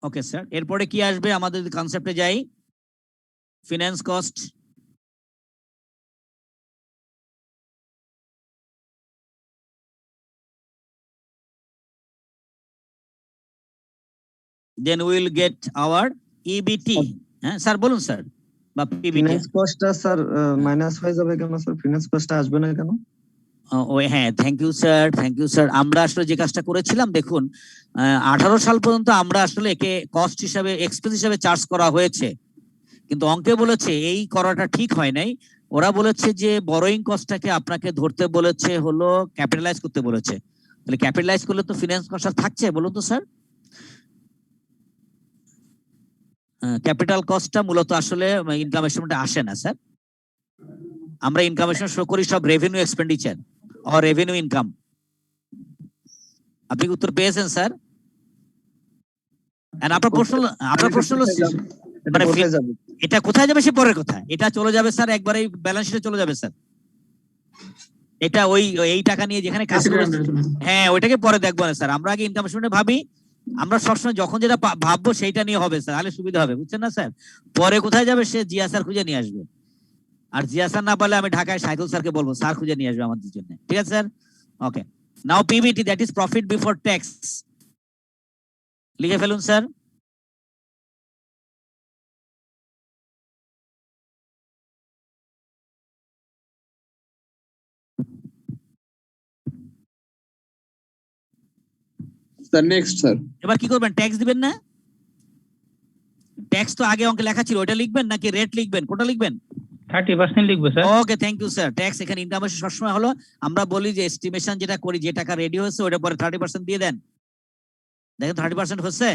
ওকে স্যার, এরপরে কি আসবে আমাদের কনসেপ্টে যাই। Finance cost, then we will get our EBT। হ্যাঁ স্যার বলুন স্যার, বা PBT। ফিনান্স কস্টটা স্যার মাইনাস হয়ে যাবে কেন স্যার? ফিনান্স কস্টটা আসবে না কেন? ও হ্যাঁ, thank you sir, thank you sir. আমরা আসলে যে কাজটা করেছিলাম, দেখুন 18 সাল পর্যন্ত আমরা আসলে একে কস্ট হিসাবে, এক্সপেন্স হিসাবে চার্জ করা হয়েছে, কিন্তু অঙ্কে বলেছে এই করাটা ঠিক হয় নাই। ওরা বলেছে যে বরোইং কস্টটাকে আপনাকে ধরতে বলেছে, হলো ক্যাপিটালাইজ করতে বলেছে। তাহলে ক্যাপিটালাইজ করলে তো ফিনান্স কস্ট থাকছে, বলুন তো স্যার। ক্যাপিটাল কস্টটা মূলত আসলে ইনকাম স্টেটমেন্টে আসে না স্যার। আমরা ইনকাম স্টেটমেন্ট শো করি সব রেভিনিউ এক্সপেন্ডিচার আর রেভিনিউ ইনকাম। আপনি কি উত্তর পেয়েছেন স্যার? আপনার প্রশ্ন হলো মানে এটা কোথায় যাবে সে পরের কথা, এটা চলে যাবে স্যার একবারেই ব্যালেন্স শিটে চলে যাবে স্যার। এটা এই টাকা নিয়ে যেখানে কাজ করেছে, হ্যাঁ ওইটাকে পরে দেখবো না স্যার। আমরা আগে ইনকাম স্টেটমেন্টে ভাবি, আমরা সবসময় যখন যেটা ভাববো সেইটা নিয়ে হবে স্যার, তাহলে সুবিধা হবে, বুঝছেন না স্যার। পরে কোথায় যাবে সে জিয়া স্যার খুঁজে নিয়ে আসবে। আর জিয়া স্যার না পারলে আমি ঢাকায় সাইদুল স্যারকে বলবো, স্যার খুঁজে নিয়ে আসবে আমাদের জন্য, ঠিক আছে sir. Okay, now PBT, that is profit before tax, লিখে ফেলুন স্যার। Sir next sir. এবার কি করবেন, ট্যাক্স দিবেন না? ট্যাক্স তো আগে অঙ্কে লেখা ছিল, ওটা লিখবেন নাকি রেট লিখবেন, কোনটা লিখবেন? 30% লিখবো sir. Okay, thank you sir. Tax এখানে ইনকাম সবসময় হলো, আমরা বলি যে এস্টিমেশন যেটা করি, যে টাকা রেডি হয়েছে ওটা পরে 30% দিয়ে দেন। দেখেন 30% হচ্ছে।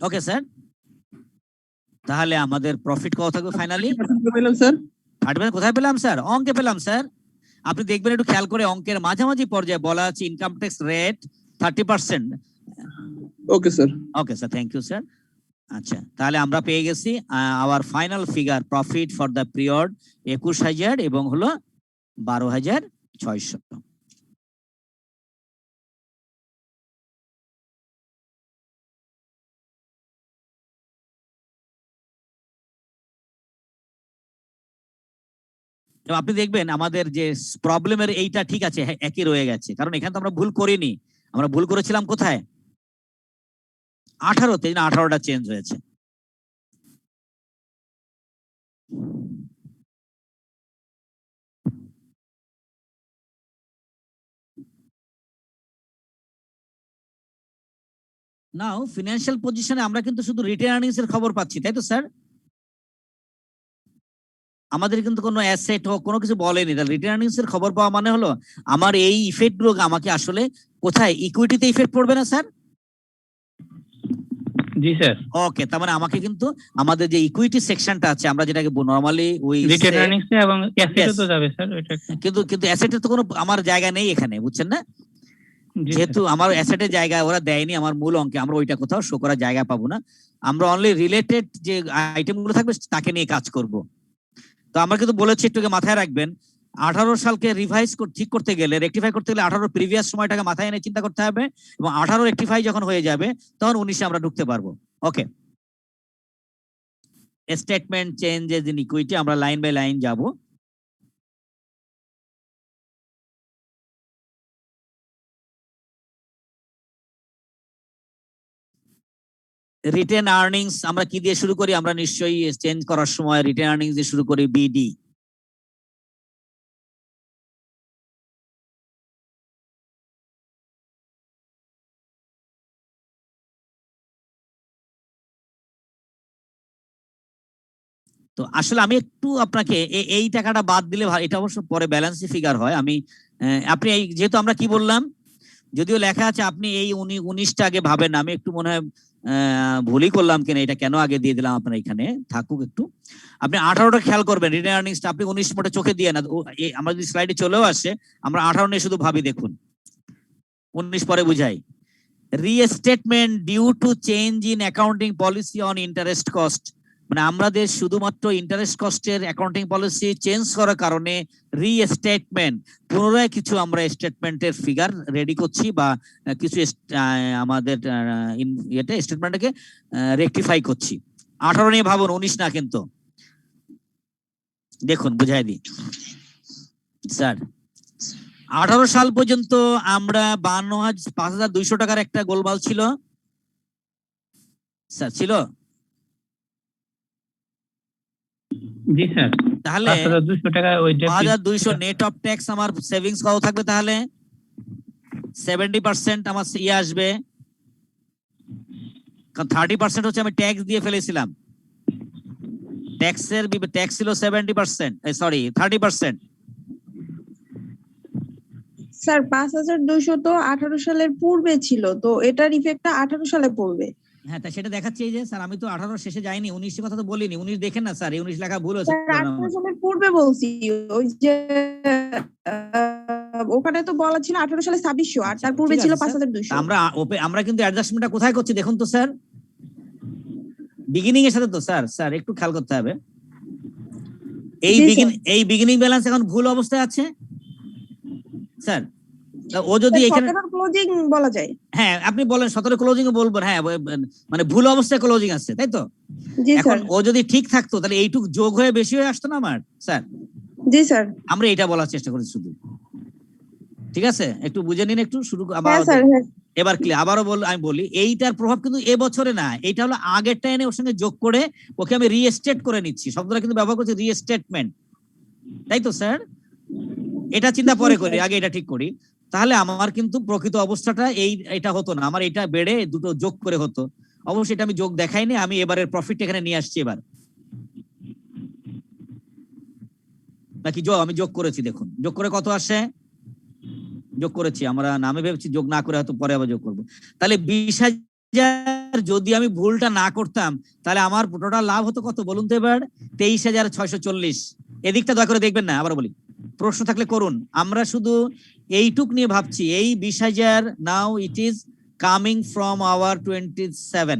ওকে স্যার, তাহলে আমাদের প্রফিট কত থাকবে ফাইনালি? স্যার 30% কোথায় পেলাম স্যার? অঙ্কে পেলাম স্যার। আপনি দেখবেন একটু খেয়াল করে, অঙ্কের মাঝামাঝি পর্যায়ে বলা আছে income tax rate 30%। Okay sir. Okay sir, thank you sir. আচ্ছা, তাহলে আমরা পেয়ে গেছি our final figure profit for the period 21,000 এবং হলো 12,600। আপনি দেখবেন আমাদের যে প্রবলেমের এইটা ঠিক আছে, একই রয়ে গেছে, কারণ এখানে তো আমরা ভুল করিনি। আমরা ভুল করেছিলাম কোথায়? 18তে, 18টা চেঞ্জ হয়েছে। নাও ফিনান্সিয়াল পজিশনে আমরা কিন্তু শুধু রিটেন আর্নিংস এর খবর পাচ্ছি, তাই তো স্যার? আমাদের কিন্তু কোনো অ্যাসেট হোক কোনো কিছু বলেনি। তাহলে রিটেন আর্নিংস এর খবর পাওয়া মানে হলো আমার এই ইফেক্ট গুলো আমাকে আসলে কোথায়, ইকুইটিতে ইফেক্ট পড়বে না স্যার? জি স্যার। ওকে, তার মানে আমাকে কিন্তু আমাদের যে ইকুইটি সেকশনটা আছে, আমরা যেটাকে নরমালি ওই রিটেন আর্নিংস এবং অ্যাসেটও তো যাবে স্যার ওইটা। কিন্তু অ্যাসেটের তো কোনো আমার জায়গা নেই এখানে, বুঝছেন না? যেহেতু আমার অ্যাসেটের জায়গা ওরা দেয়নি আমার মূল অঙ্কে, আমরা ওইটা কোথাও শো করার জায়গা পাবো না। আমরা অনলি রিলেটেড যে আইটেম গুলো থাকবে তাকে নিয়ে কাজ করব। তো আমরা কিন্তু বলেছি, একটু মাথায় রাখবেন, 18 সালকে রিভাইজ ঠিক করতে গেলে, রেকটিফাই করতে গেলে 18 প্রিভিয়াস সময়টাকে মাথায় এনে চিন্তা করতে হবে, এবং 18 রেকটিফাই যখন হয়ে যাবে তখন 19-এ আমরা ঢুকতে পারবো। ওকে, স্টেটমেন্ট চেঞ্জেস ইন ইকুইটি, আমরা লাইন বাই লাইন যাব। রিটেন আর্নিংস আমরা কি দিয়ে শুরু করি? আমরা নিশ্চয়ই চেঞ্জ করার সময় রিটেন আর্নিংস দিয়ে শুরু করি, বিডি। তো আসলে আমি একটু আপনাকে এই টাকাটা বাদ দিলে এটা অবশ্য পরে ব্যালেন্স ফিগার হয়। আমি আপনি এই যেহেতু আমরা কি বললাম, যদিও লেখা আছে আপনি এই 19টা আগে ভাবেন, আমি একটু মনে হয় ভুলই করলাম কিনা, এটা কেন আগে দিয়ে দিলাম আপনার এখানে থাকুক একটু। আপনি 18টা খেয়াল করবেন, রিটেন আর্নিংসটা আপনি 19 মোটে চোখে দিয়ে না, আমরা যদি স্লাইডে চলেও আসে আমরা 18 নিয়ে শুধু ভাবি, দেখুন 19 পরে বুঝাই। Restatement due to change in accounting policy on interest cost, মানে আমাদের শুধুমাত্র ইন্টারেস্ট কস্টের অ্যাকাউন্টিং পলিসি চেঞ্জ করার কারণে রিস্টেটমেন্ট, পুনরায় কিছু আমরা স্টেটমেন্টের ফিগার রেডি করছি বা কিছু আমাদের ইয়েতে স্টেটমেন্টটাকে রেকটিফাই করছি। 18 নিয়ে ভাবুন, 19 না কিন্তু। দেখুন বুঝাই দিই স্যার, 18 সাল পর্যন্ত আমরা 5,200 টাকার একটা গোলমাল ছিল স্যার, ছিল? জি স্যার। তাহলে 5,200 টাকা ওই 5,200 নেট অফ ট্যাক্স আমার সেভিংস কত থাকবে? তাহলে 70% আমার ইয়ে আসবে, কারণ 30% হচ্ছে আমি ট্যাক্স দিয়ে ফেলেছিলাম। ট্যাক্স ছিল 70%, সরি 30%। স্যার 5,200 তো 18 সালের পূর্বে ছিল, তো এটার ইফেক্টটা 18 সালে পড়বে। হ্যাঁ, তা সেটা দেখাচ্ছি। এই যে স্যার আমি তো 18 শেষে যাইনি, 19 কথা তো বলিনি। 19 দেখেন না স্যার, এই 19 লেখা ভুল হচ্ছে। 18 সালের পূর্বে বলছি, ওই যে ওখানে তো বলা ছিল 18 সালে 2600, আর তার পূর্বে ছিল 5,200। আমরা কিন্তু অ্যাডজাস্টমেন্টটা কোথায় করছি দেখুন তো স্যার, বিগিনিং এর সাথে তো স্যার একটু খেয়াল করতে হবে। এই বিগিনিং ব্যালেন্স এখন ভুল অবস্থায় আছে স্যার। ও যদি এখানে 17 ক্লোজিং বলা যায়। হ্যাঁ, আপনি বলেন 17 ক্লোজিং এ বলবেন, হ্যাঁ মানে ভুল অবস্থায় ক্লোজিং আছে, তাই তো? এখন ও যদি ঠিক থাকতো তাহলে এইটুক যোগ হয়ে বেশি হয়ে আসতো না আমার স্যার? জি স্যার। আমরা এটা বলার চেষ্টা করি শুধু, ঠিক আছে? একটু বুঝে নিন একটু, শুরু হ্যাঁ স্যার, হ্যাঁ। এবার ক্লিয়ার। আবারও আমি বলি, এইটার প্রভাব কিন্তু এ বছরে না, এইটা হলো আগেরটা এনে ওর সঙ্গে যোগ করে ওকে আমি রিস্টেট করে নিচ্ছি। শব্দটা কিন্তু ব্যবহার করছি রিস্টেটমেন্ট, তাই তো স্যার? এটা চিন্তা পরে করি, আগে এটা ঠিক করি। তাহলে আমার কিন্তু প্রকৃত অবস্থাটা এটা হতো না, আমার এটা বেড়ে দুটো যোগ করে হতো। অবশ্যই এটা আমি যোগ দেখাইনি, আমি এবারের প্রফিট এখানে নিয়ে আসছি এবার, নাকি আমি যোগ করেছি। দেখুন যোগ করে কত আসে, যোগ করেছি আমরা, নামে ভেবেছি যোগ না করে হয়তো পরে আবার যোগ করবো। তাহলে 20,000 যদি আমি ভুলটা না করতাম তাহলে আমার টোটাল লাভ হতো কত বলুন তো এবার? 23,640। এদিকটা দয়া করে দেখবেন না, আবার বলি, প্রশ্ন থাকলে করুন। আমরা শুধু এইটুক নিয়ে ভাবছি, এই 20,000 now it is coming from our 27।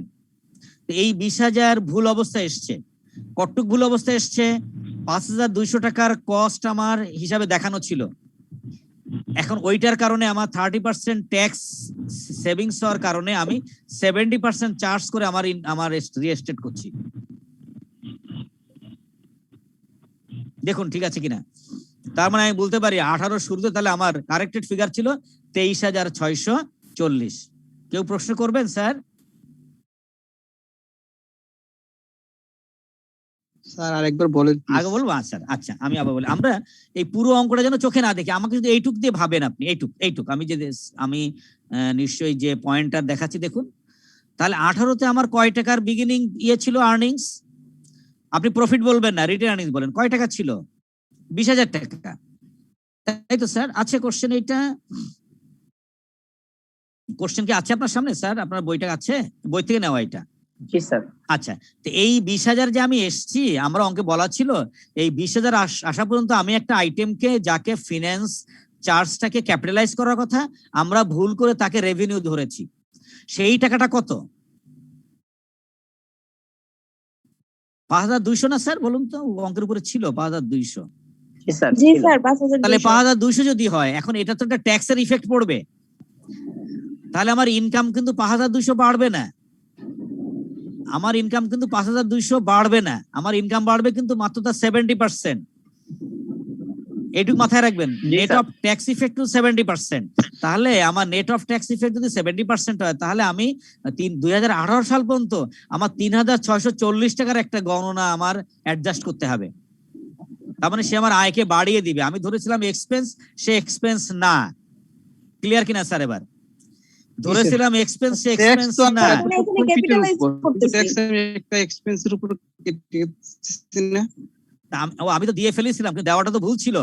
এই 20,000 ভুল অবস্থায় এসছে। কতটুক ভুল অবস্থায় এসছে? 5,200 টাকার কস্ট আমার হিসাবে দেখানো ছিল, এখন ওইটার কারণে আমার 30% ট্যাক্স সেভিংস হওয়ার কারণে আমি 70% চার্জ করে আমার রিস্টেট করছি। দেখুন ঠিক আছে কিনা? তার মানে আমি বলতে পারি 18 শুরুতে তাহলে আমার কারেক্টেড ফিগার ছিল 23,640। কেউ প্রশ্ন করবেন স্যার? স্যার আরেকবার বলেন আগে বলবো স্যার? আচ্ছা আমি আবার বলি, আমরা এই পুরো অঙ্কটা যেন চোখে না দেখি, আমাকে যদি এইটুক দিয়ে ভাবেন আপনি, এইটুক আমি নিশ্চয়ই যে পয়েন্টার দেখাচ্ছি দেখুন। তাহলে 18তে আমার কয় টাকার বিগিনিং ইয়ে ছিল আর্নিংস? আপনি প্রফিট বলবেন না, রিটেন আর্নিংস বলেন। কয় টাকা ছিল? 20,000 টাকা, তাই তো স্যার? আছে কোশ্চেন, এইটা কোশ্চেন কি আছে আপনার সামনে স্যার? আপনার বইটা আছে, বই থেকে নেওয়া এটা? জি স্যার। আচ্ছা, তো এই 20,000 যে আমি এসছি, আমরা অঙ্কে বলা ছিল এই 20,000 আসা পর্যন্ত আমি একটা আইটেমকে, যাকে ফিনান্স চার্জটাকে ক্যাপিটালাইজ করার কথা, আমরা ভুল করে তাকে রেভিনিউ ধরেছি। সেই টাকাটা কত? 5,200 না স্যার? বলুন তো, অঙ্কের উপরে ছিল 5,200। জি স্যার 5,200। তাহলে 5,200 যদি হয়, এখন এটা তো একটা ট্যাক্সের ইফেক্ট পড়বে, তাহলে আমার ইনকাম কিন্তু 5,200 বাড়বে না। আমার ইনকাম কিন্তু 5,200 বাড়বে না, আমার ইনকাম বাড়বে কিন্তু মাত্র তার 70%। এইটুকু মাথায় রাখবেন, জি, net sir. Of tax effect to 70%। তাহলে আমার নেট অফ ট্যাক্স ইফেক্ট যদি 70% হয়, তাহলে আমি 2018 সাল পর্যন্ত আমার 3640 টাকার একটা গণনা আমার অ্যাডজাস্ট করতে হবে। তার মানে সে আমার আয়কে বাড়িয়ে দিবে। আমি ধরেছিলাম এক্সপেন্স, সে এক্সপেন্স না। ক্লিয়ার কিনা স্যার? এবার ধরেছিলাম এক্সপেন্স, সে এক্সপেন্স না। আমরা এখানে capitalize করতেছি। ট্যাক্স একটা এক্সপেন্সের উপর কেটে না। আমি তো দিয়ে ফেলেছিলাম, কিন্তু দেওয়াটা তো ভুল ছিল।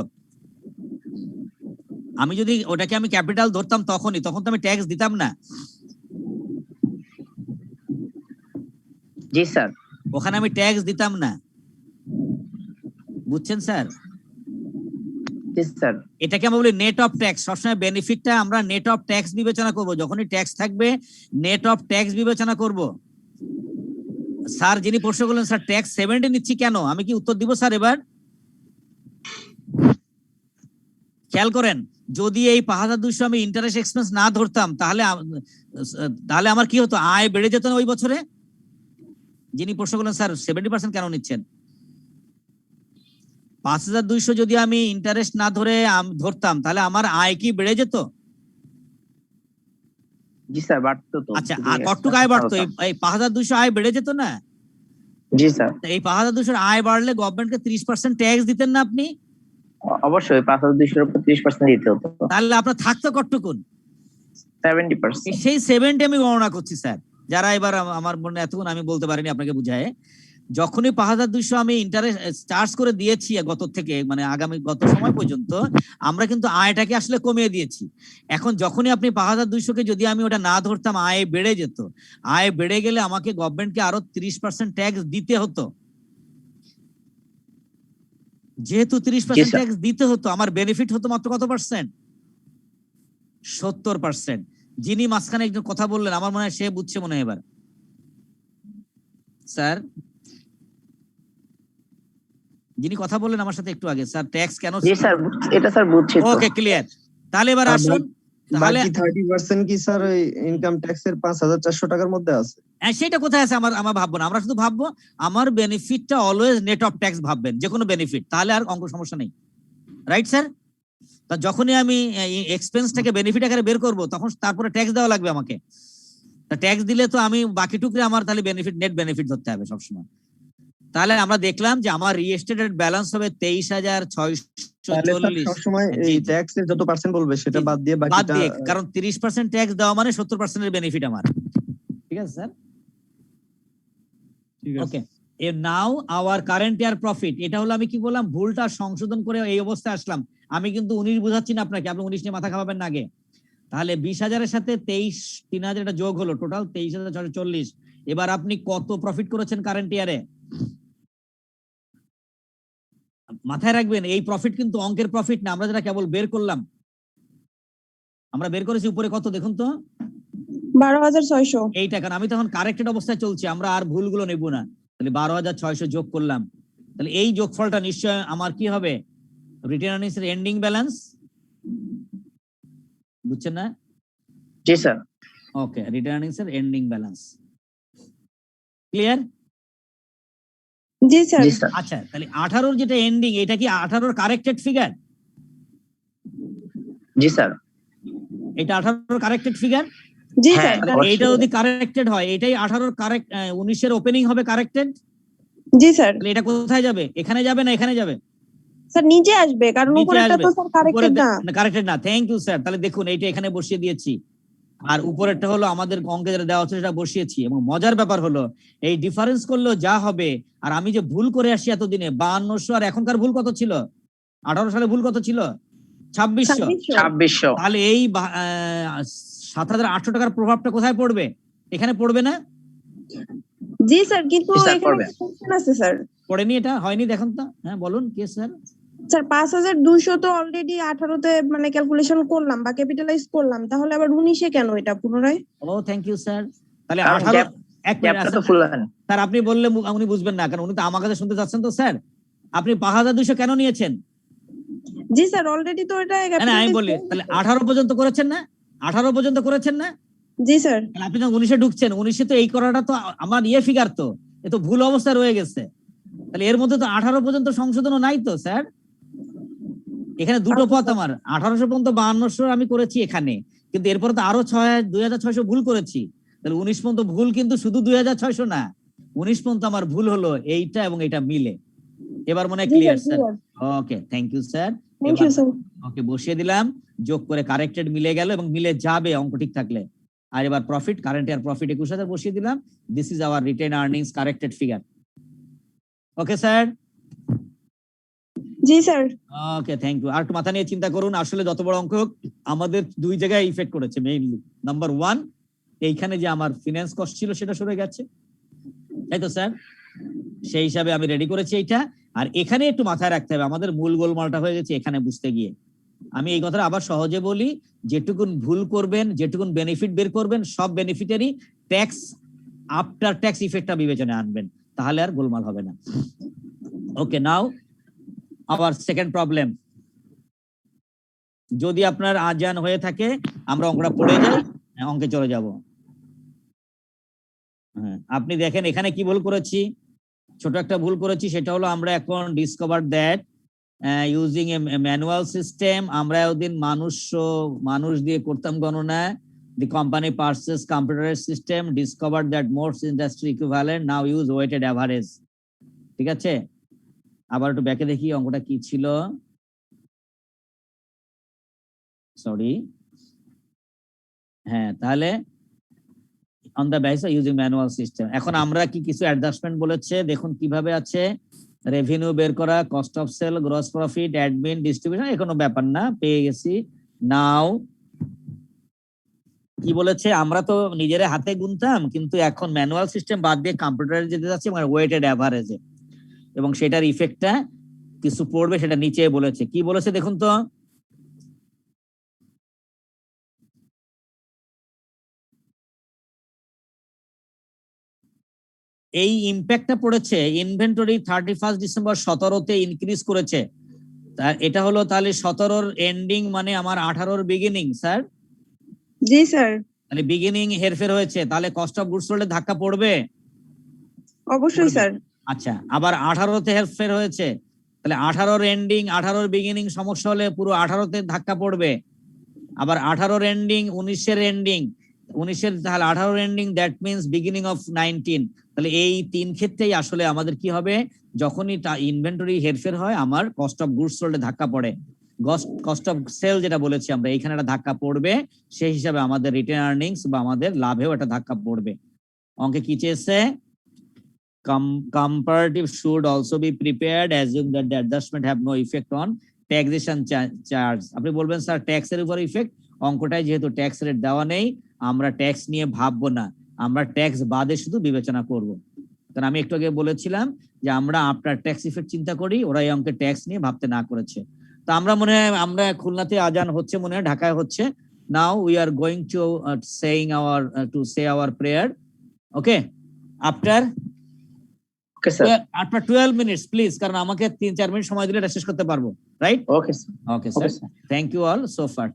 আমি যদি ওটাকে আমি ক্যাপিটাল ধরতাম তখন তো আমি ট্যাক্স দিতাম না। জি স্যার। ওখানে আমি ট্যাক্স দিতাম না, বুঝছেন স্যার? জি স্যার। এটাকে আমরা বলি নেট অফ ট্যাক্স। সবসময় বেনিফিটটা আমরা নেট অফ ট্যাক্স বিবেচনা করব। যখনই ট্যাক্স থাকবে নেট অফ ট্যাক্স বিবেচনা করব। স্যার যিনি প্রশ্ন করলেন, স্যার ট্যাক্স 70 নিচ্ছি কেন, আমি কি উত্তর দিব স্যার? এবার খেয়াল করেন, যদি এই 5200 আমি ইন্টারেস্ট এক্সপেন্স না ধরতাম, তাহলে আমার কি হতো? আয় বেড়ে যেত না ওই বছরে? যিনি প্রশ্ন করলেন স্যার 70% কেন নিচ্ছেন, 5200 যদি আমি ইন্টারেস্ট না ধরতাম, তাহলে আমার আয় কি বেড়ে যেত? জি স্যার, বাড়তো তো। আচ্ছা, আর কতটুকু আয় বাড়তো? এই 5200 আয় বেড়ে যেত না? জি স্যার। এই 5200 আয় বাড়লে গভর্নমেন্টকে 30% ট্যাক্স দিতেন না আপনি? অবশ্যই 5200 উপর 30% দিতে হতো। তাহলে আপনার থাকতো কতটুকুন? 70%। সেই 70 আমি গণনা করছি স্যার। যারা এবার আমার মনে এতক্ষণ আমি বলতে পারিনি আপনাকে বুঝায়, যখনই 5200 আমি ইন্টারেস্ট চার্জ করে দিয়েছি গত থেকে, মানে গত সময় পর্যন্ত আমরা কিন্তু আয়টাকে আসলে কমিয়ে দিয়েছি। এখন যখনই আপনি 5200 যদি আমি ওটা না ধরতাম, আয় বেড়ে যেত। আয় বেড়ে গেলে আমাকে গভর্নমেন্টকে আরো 30% ট্যাক্স দিতে হতো। যেহেতু 30% ট্যাক্স দিতে হতো, আমার বেনিফিট হতো মাত্র কত পার্সেন্ট? 70%। যিনি মাঝখানে একজন কথা বললেন, আমার মনে হয় সে বুঝছে মনে হয় এবার। স্যার যিনি কথা বললেন আমার সাথে একটু আগে, স্যার ট্যাক্স কেন? জি স্যার, এটা স্যার বুঝছি তো। ওকে, ক্লিয়ার। তাহলে এবার আসুন, তাহলে বাকি 30% কি স্যার ওই ইনকাম ট্যাক্সের 5400 টাকার মধ্যে আছে? সেটা কোথায় আছে আমার ভাববো না। আমরা শুধু ভাববো আমার বেনিফিটটা অলওয়েজ নেট অফ ট্যাক্স ভাববেন, যে কোনো বেনিফিট, তাহলে আর অঙ্ক সমস্যা নেই। Right sir? তা যখনই আমি এক্সপেন্সটাকে বেনিফিট আকারে বের করব, তখন তারপরে ট্যাক্স দেওয়া লাগবে আমাকে। তা ট্যাক্স দিলে তো আমি বাকিটুকু আমার তাহলে বেনিফিট, নেট বেনিফিট ধরতে হবে সবসময়। তাহলে আমরা দেখলাম যে আমার রিএস্টেটেড ব্যালেন্স হবে 23,640। সবসময় এই ট্যাক্সের যত পার্সেন্ট বলবে সেটা বাদ দিয়ে বাকিটা, কারণ 30% ট্যাক্স দেওয়া মানে 70% এর বেনিফিট আমার। ঠিক আছে স্যার? ওকে, নাও আওয়ার কারেন্ট ইয়ার প্রফিট। এটা হলো, আমি কি বললাম, ভুলটা সংশোধন করে এই অবস্থায় আসলাম। আমি কিন্তু 19 বুঝাচ্ছি না আপনাকে, আপনি 19 নিয়ে মাথা খাওয়াবেন না আগে। তাহলে 20,000 এর সাথে 3000 এটা যোগ হলো, টোটাল 23,640। এবার আপনি কত প্রফিট করেছেন কারেন্ট ইয়ারে? মাথায় রাখবেন, এই প্রফিট কিন্তু অঙ্কের প্রফিট না, আমরা যেটা কেবল বের করলাম। আমরা বের করেছি উপরে কত দেখুন তো, 12,600। এইটা, কারণ আমি তখন কারেক্টেড অবস্থায় চলছি, আমরা আর ভুলগুলো নেব না। তাহলে 12,600 যোগ করলাম, তাহলে এই যোগফলটা নিশ্চয় আমার কি হবে? রিটার্ন আর্নিংস এর এন্ডিং ব্যালেন্স, বুঝছেন না? জি স্যার। ওকে, রিটার্ন আর্নিংস এর এন্ডিং ব্যালেন্স। ক্লিয়ার? জি স্যার। আচ্ছা, তাহলে 18 যেটা এন্ডিং, এটা কি 18 কারেক্টেড ফিগার? জি স্যার। এটা 18 কারেক্টেড ফিগার? জি স্যার। এইটা যদি কারেক্টেড হয়, এটাই 18 কারেক্ট, 19 এর ওপেনিং হবে কারেক্টেড? জি স্যার। তাহলে এটা কোথায় যাবে? এখানে যাবে না এখানে যাবে? স্যার নিচে আসবে, কারণ উপরেরটা তো স্যার কারেক্টেড না। কারেক্টেড না, থ্যাংক ইউ স্যার। তাহলে দেখুন, এইটা এখানে বসিয়ে দিয়েছি, আর উপরেরটা হলো আমাদের অঙ্কে যেটা দেওয়া হচ্ছে সেটা বসিয়েছি। এবং মজার ব্যাপার হলো, এই ডিফারেন্স করলেও যা হবে, আর আমি যে ভুল করে আসি এতদিনে 5200, আর এখনকার ভুল কত ছিল? 18 সালে ভুল কত ছিল? 2600। তাহলে এই 7,800 টাকার প্রভাবটা কোথায় পড়বে? এখানে পড়বে না? জি স্যার, কিন্তু এখানে কোশ্চেন আছে স্যার। পড়েনি, এটা হয়নি, দেখুন তো। হ্যাঁ বলুন, কে স্যার? স্যার 5,200 তো অলরেডি 18তে মানে ক্যালকুলেশন করলাম বা ক্যাপিটালাইজ করলাম, তাহলে আবার 19 কেন এটা পুনরায়? ও থ্যাংক ইউ স্যার। তাহলে 18 স্যার আপনি বললে উনি বুঝবেন না, কারণ উনি তো আমার কাছে শুনতে চাচ্ছেন। তো স্যার আপনি 5,200 কেন নিয়েছেন? জি স্যার, অলরেডি তো এটা আমি বলি, তাহলে 18 পর্যন্ত করেছেন না? 18 পর্যন্ত করেছেন না? জি স্যার। আপনি যখন 19-এ ঢুকছেন, 19-এ তো এই করাটা তো আমার ফিগার, তো এ তো ভুল অবস্থা রয়ে গেছে। তাহলে এর মধ্যে তো 18 পর্যন্ত সংশোধনও নাই তো স্যার। এখানে দুটো পথ আমার 1800 পর্যন্ত 5200 আমি করেছি এখানে, কিন্তু এরপরে তো আরো 2600 ভুল করেছি। তাহলে 19 পর্যন্ত ভুল কিন্তু শুধু 2600 না, 19 পর্যন্ত আমার ভুল হলো এইটা এবং এটা মিলে। এবার মনে হয় clear sir? Okay, thank you sir. Okay, বসিয়ে দিলাম, যোগ করে কারেক্টেড মিলে গেল এবং মিলে যাবে অঙ্ক ঠিক থাকলে। আর এবার প্রফিট, কারেন্ট ইয়ার প্রফিট 21000 বসিয়ে দিলাম। This is our retained earnings corrected figure. Okay sir? জি স্যার। Okay, thank you. আর একটু মাথা নিয়ে চিন্তা করুন, আসলে যত বড় অঙ্ক হোক আমাদের দুই জায়গায় ইফেক্ট করেছে মেইনলি। নাম্বার 1, এইখানে যে আমার ফিনান্স কস্ট ছিল সেটা সরে গেছে, তাই তো স্যার? সেই হিসাবে আমি রেডি করেছি এইটা। আর এখানে একটু মাথায় রাখতে হবে, আমাদের মূল গোলমালটা হয়ে গেছে এখানে বুঝতে গিয়ে। আমি এই কথাটা আবার সহজে বলি, যেটুকুন ভুল করবেন, যেটুকুন বেনিফিট বের করবেন, সব বেনিফিটেরই ট্যাক্স আফটার ট্যাক্স ইফেক্টটা বিবেচনায় আনবেন, তাহলে আর গোলমাল হবে না। ওকে, নাও আবার সেকেন্ড প্রবলেম। যদি আপনার আজান হয়ে থাকে আমরা অঙ্কটা পড়ে যাই, অঙ্কে চলে যাব। হ্যাঁ, আপনি দেখেন এখানে কি ভুল করেছি, ছোট একটা ভুল করেছি। সেটা হলো আমরা এখন discover that using a manual system, আমরা ওদিন মানুষ দিয়ে করতাম গণনা। The company purchases computer system, discover that most industry equivalent, now use weighted average. ঠিক আছে, আবার একটু ব্যাকে দেখি অঙ্কটা কি ছিল। সরি, হ্যাঁ, তাহলে on the basis of using manual system. এখন আমরা কি কিছু অ্যাডজাস্টমেন্ট বলেছে, দেখুন কিভাবে আছে। রেভিনিউ বের করা, cost of sale, gross profit, admin, distribution, এ কোনো ব্যাপার না, পেয়ে গেছি। নাও কি বলেছে, আমরা তো নিজেরা হাতে গুনতাম, কিন্তু এখন ম্যানুয়াল সিস্টেম বাদ দিয়ে কম্পিউটারে যেতে যাচ্ছে, মানে ওয়েটেড অ্যাভারেজে, এবং সেটার ইফেক্টটা কিছু পড়বে, সেটা নিচে বলেছে। কি বলেছে দেখুন তো, এই ইম্প্যাক্টটা পড়েছে ইনভেন্টরি 31 ডিসেম্বর 17তে ইনক্রিজ করেছে। এটা হলো তাহলে 17-র এন্ডিং মানে আমার 18-র বিগিনিং স্যার? জি স্যার। তাহলে বিগিনিং হেরফের হয়েছে, তাহলে কস্ট অফ গুডস সোল্ডে ধাক্কা পড়বে? অবশ্যই স্যার। আচ্ছা, আবার 18তে হেরফের হয়েছে, তাহলে 18-র এন্ডিং 18-র বিগিনিং সমস্যা হলে পুরো 18তে ধাক্কা পড়বে। আবার 18-র এন্ডিং 19-এর এন্ডিং, 19-এর তাহলে 18-র ending, that means beginning of 19। তাহলে এই তিন ক্ষেত্রেই আসলে আমাদের কি হবে, যখনই ইনভেন্টরি হেরফের হয় আমার কস্ট অফ গুডস সোল্ডে ধাক্কা পড়ে, কস্ট অফ সেল যেটা বলেছি আমরা, এইখানে একটা ধাক্কা পড়বে। সেই হিসাবে আমাদের রিটেন আর্নিংস বা আমাদের লাভেও একটা ধাক্কা পড়বে। অঙ্কে কি চেয়েছে, comparative should also be prepared, assume that the adjustment have no effect on taxation charge. আপনি বলবেন স্যার ট্যাক্সের উপর ইফেক্ট, অঙ্কটায় যেহেতু ট্যাক্স রেট দেওয়া নেই, আমরা ট্যাক্স নিয়ে ভাববো না, আমরা ট্যাক্স বাদে শুধু বিবেচনা করব। কারণ আমি একটু আগে বলেছিলাম যে আমরা আফটার ট্যাক্স ইফেক্ট চিন্তা করি, ওরা এই অঙ্কে ট্যাক্স নিয়ে ভাবতে না করেছে। তো আমরা মনে হয়, আমরা খুলনাতে আজান হচ্ছে, মনে হয় ঢাকায় হচ্ছে। Now we are going to say our prayer. Okay, after 12 minutes please, কারণ আমাকে 3-4 মিনিট সময় দিলে এটা শেষ করতে পারবো, right? Okay sir, thank you all so far.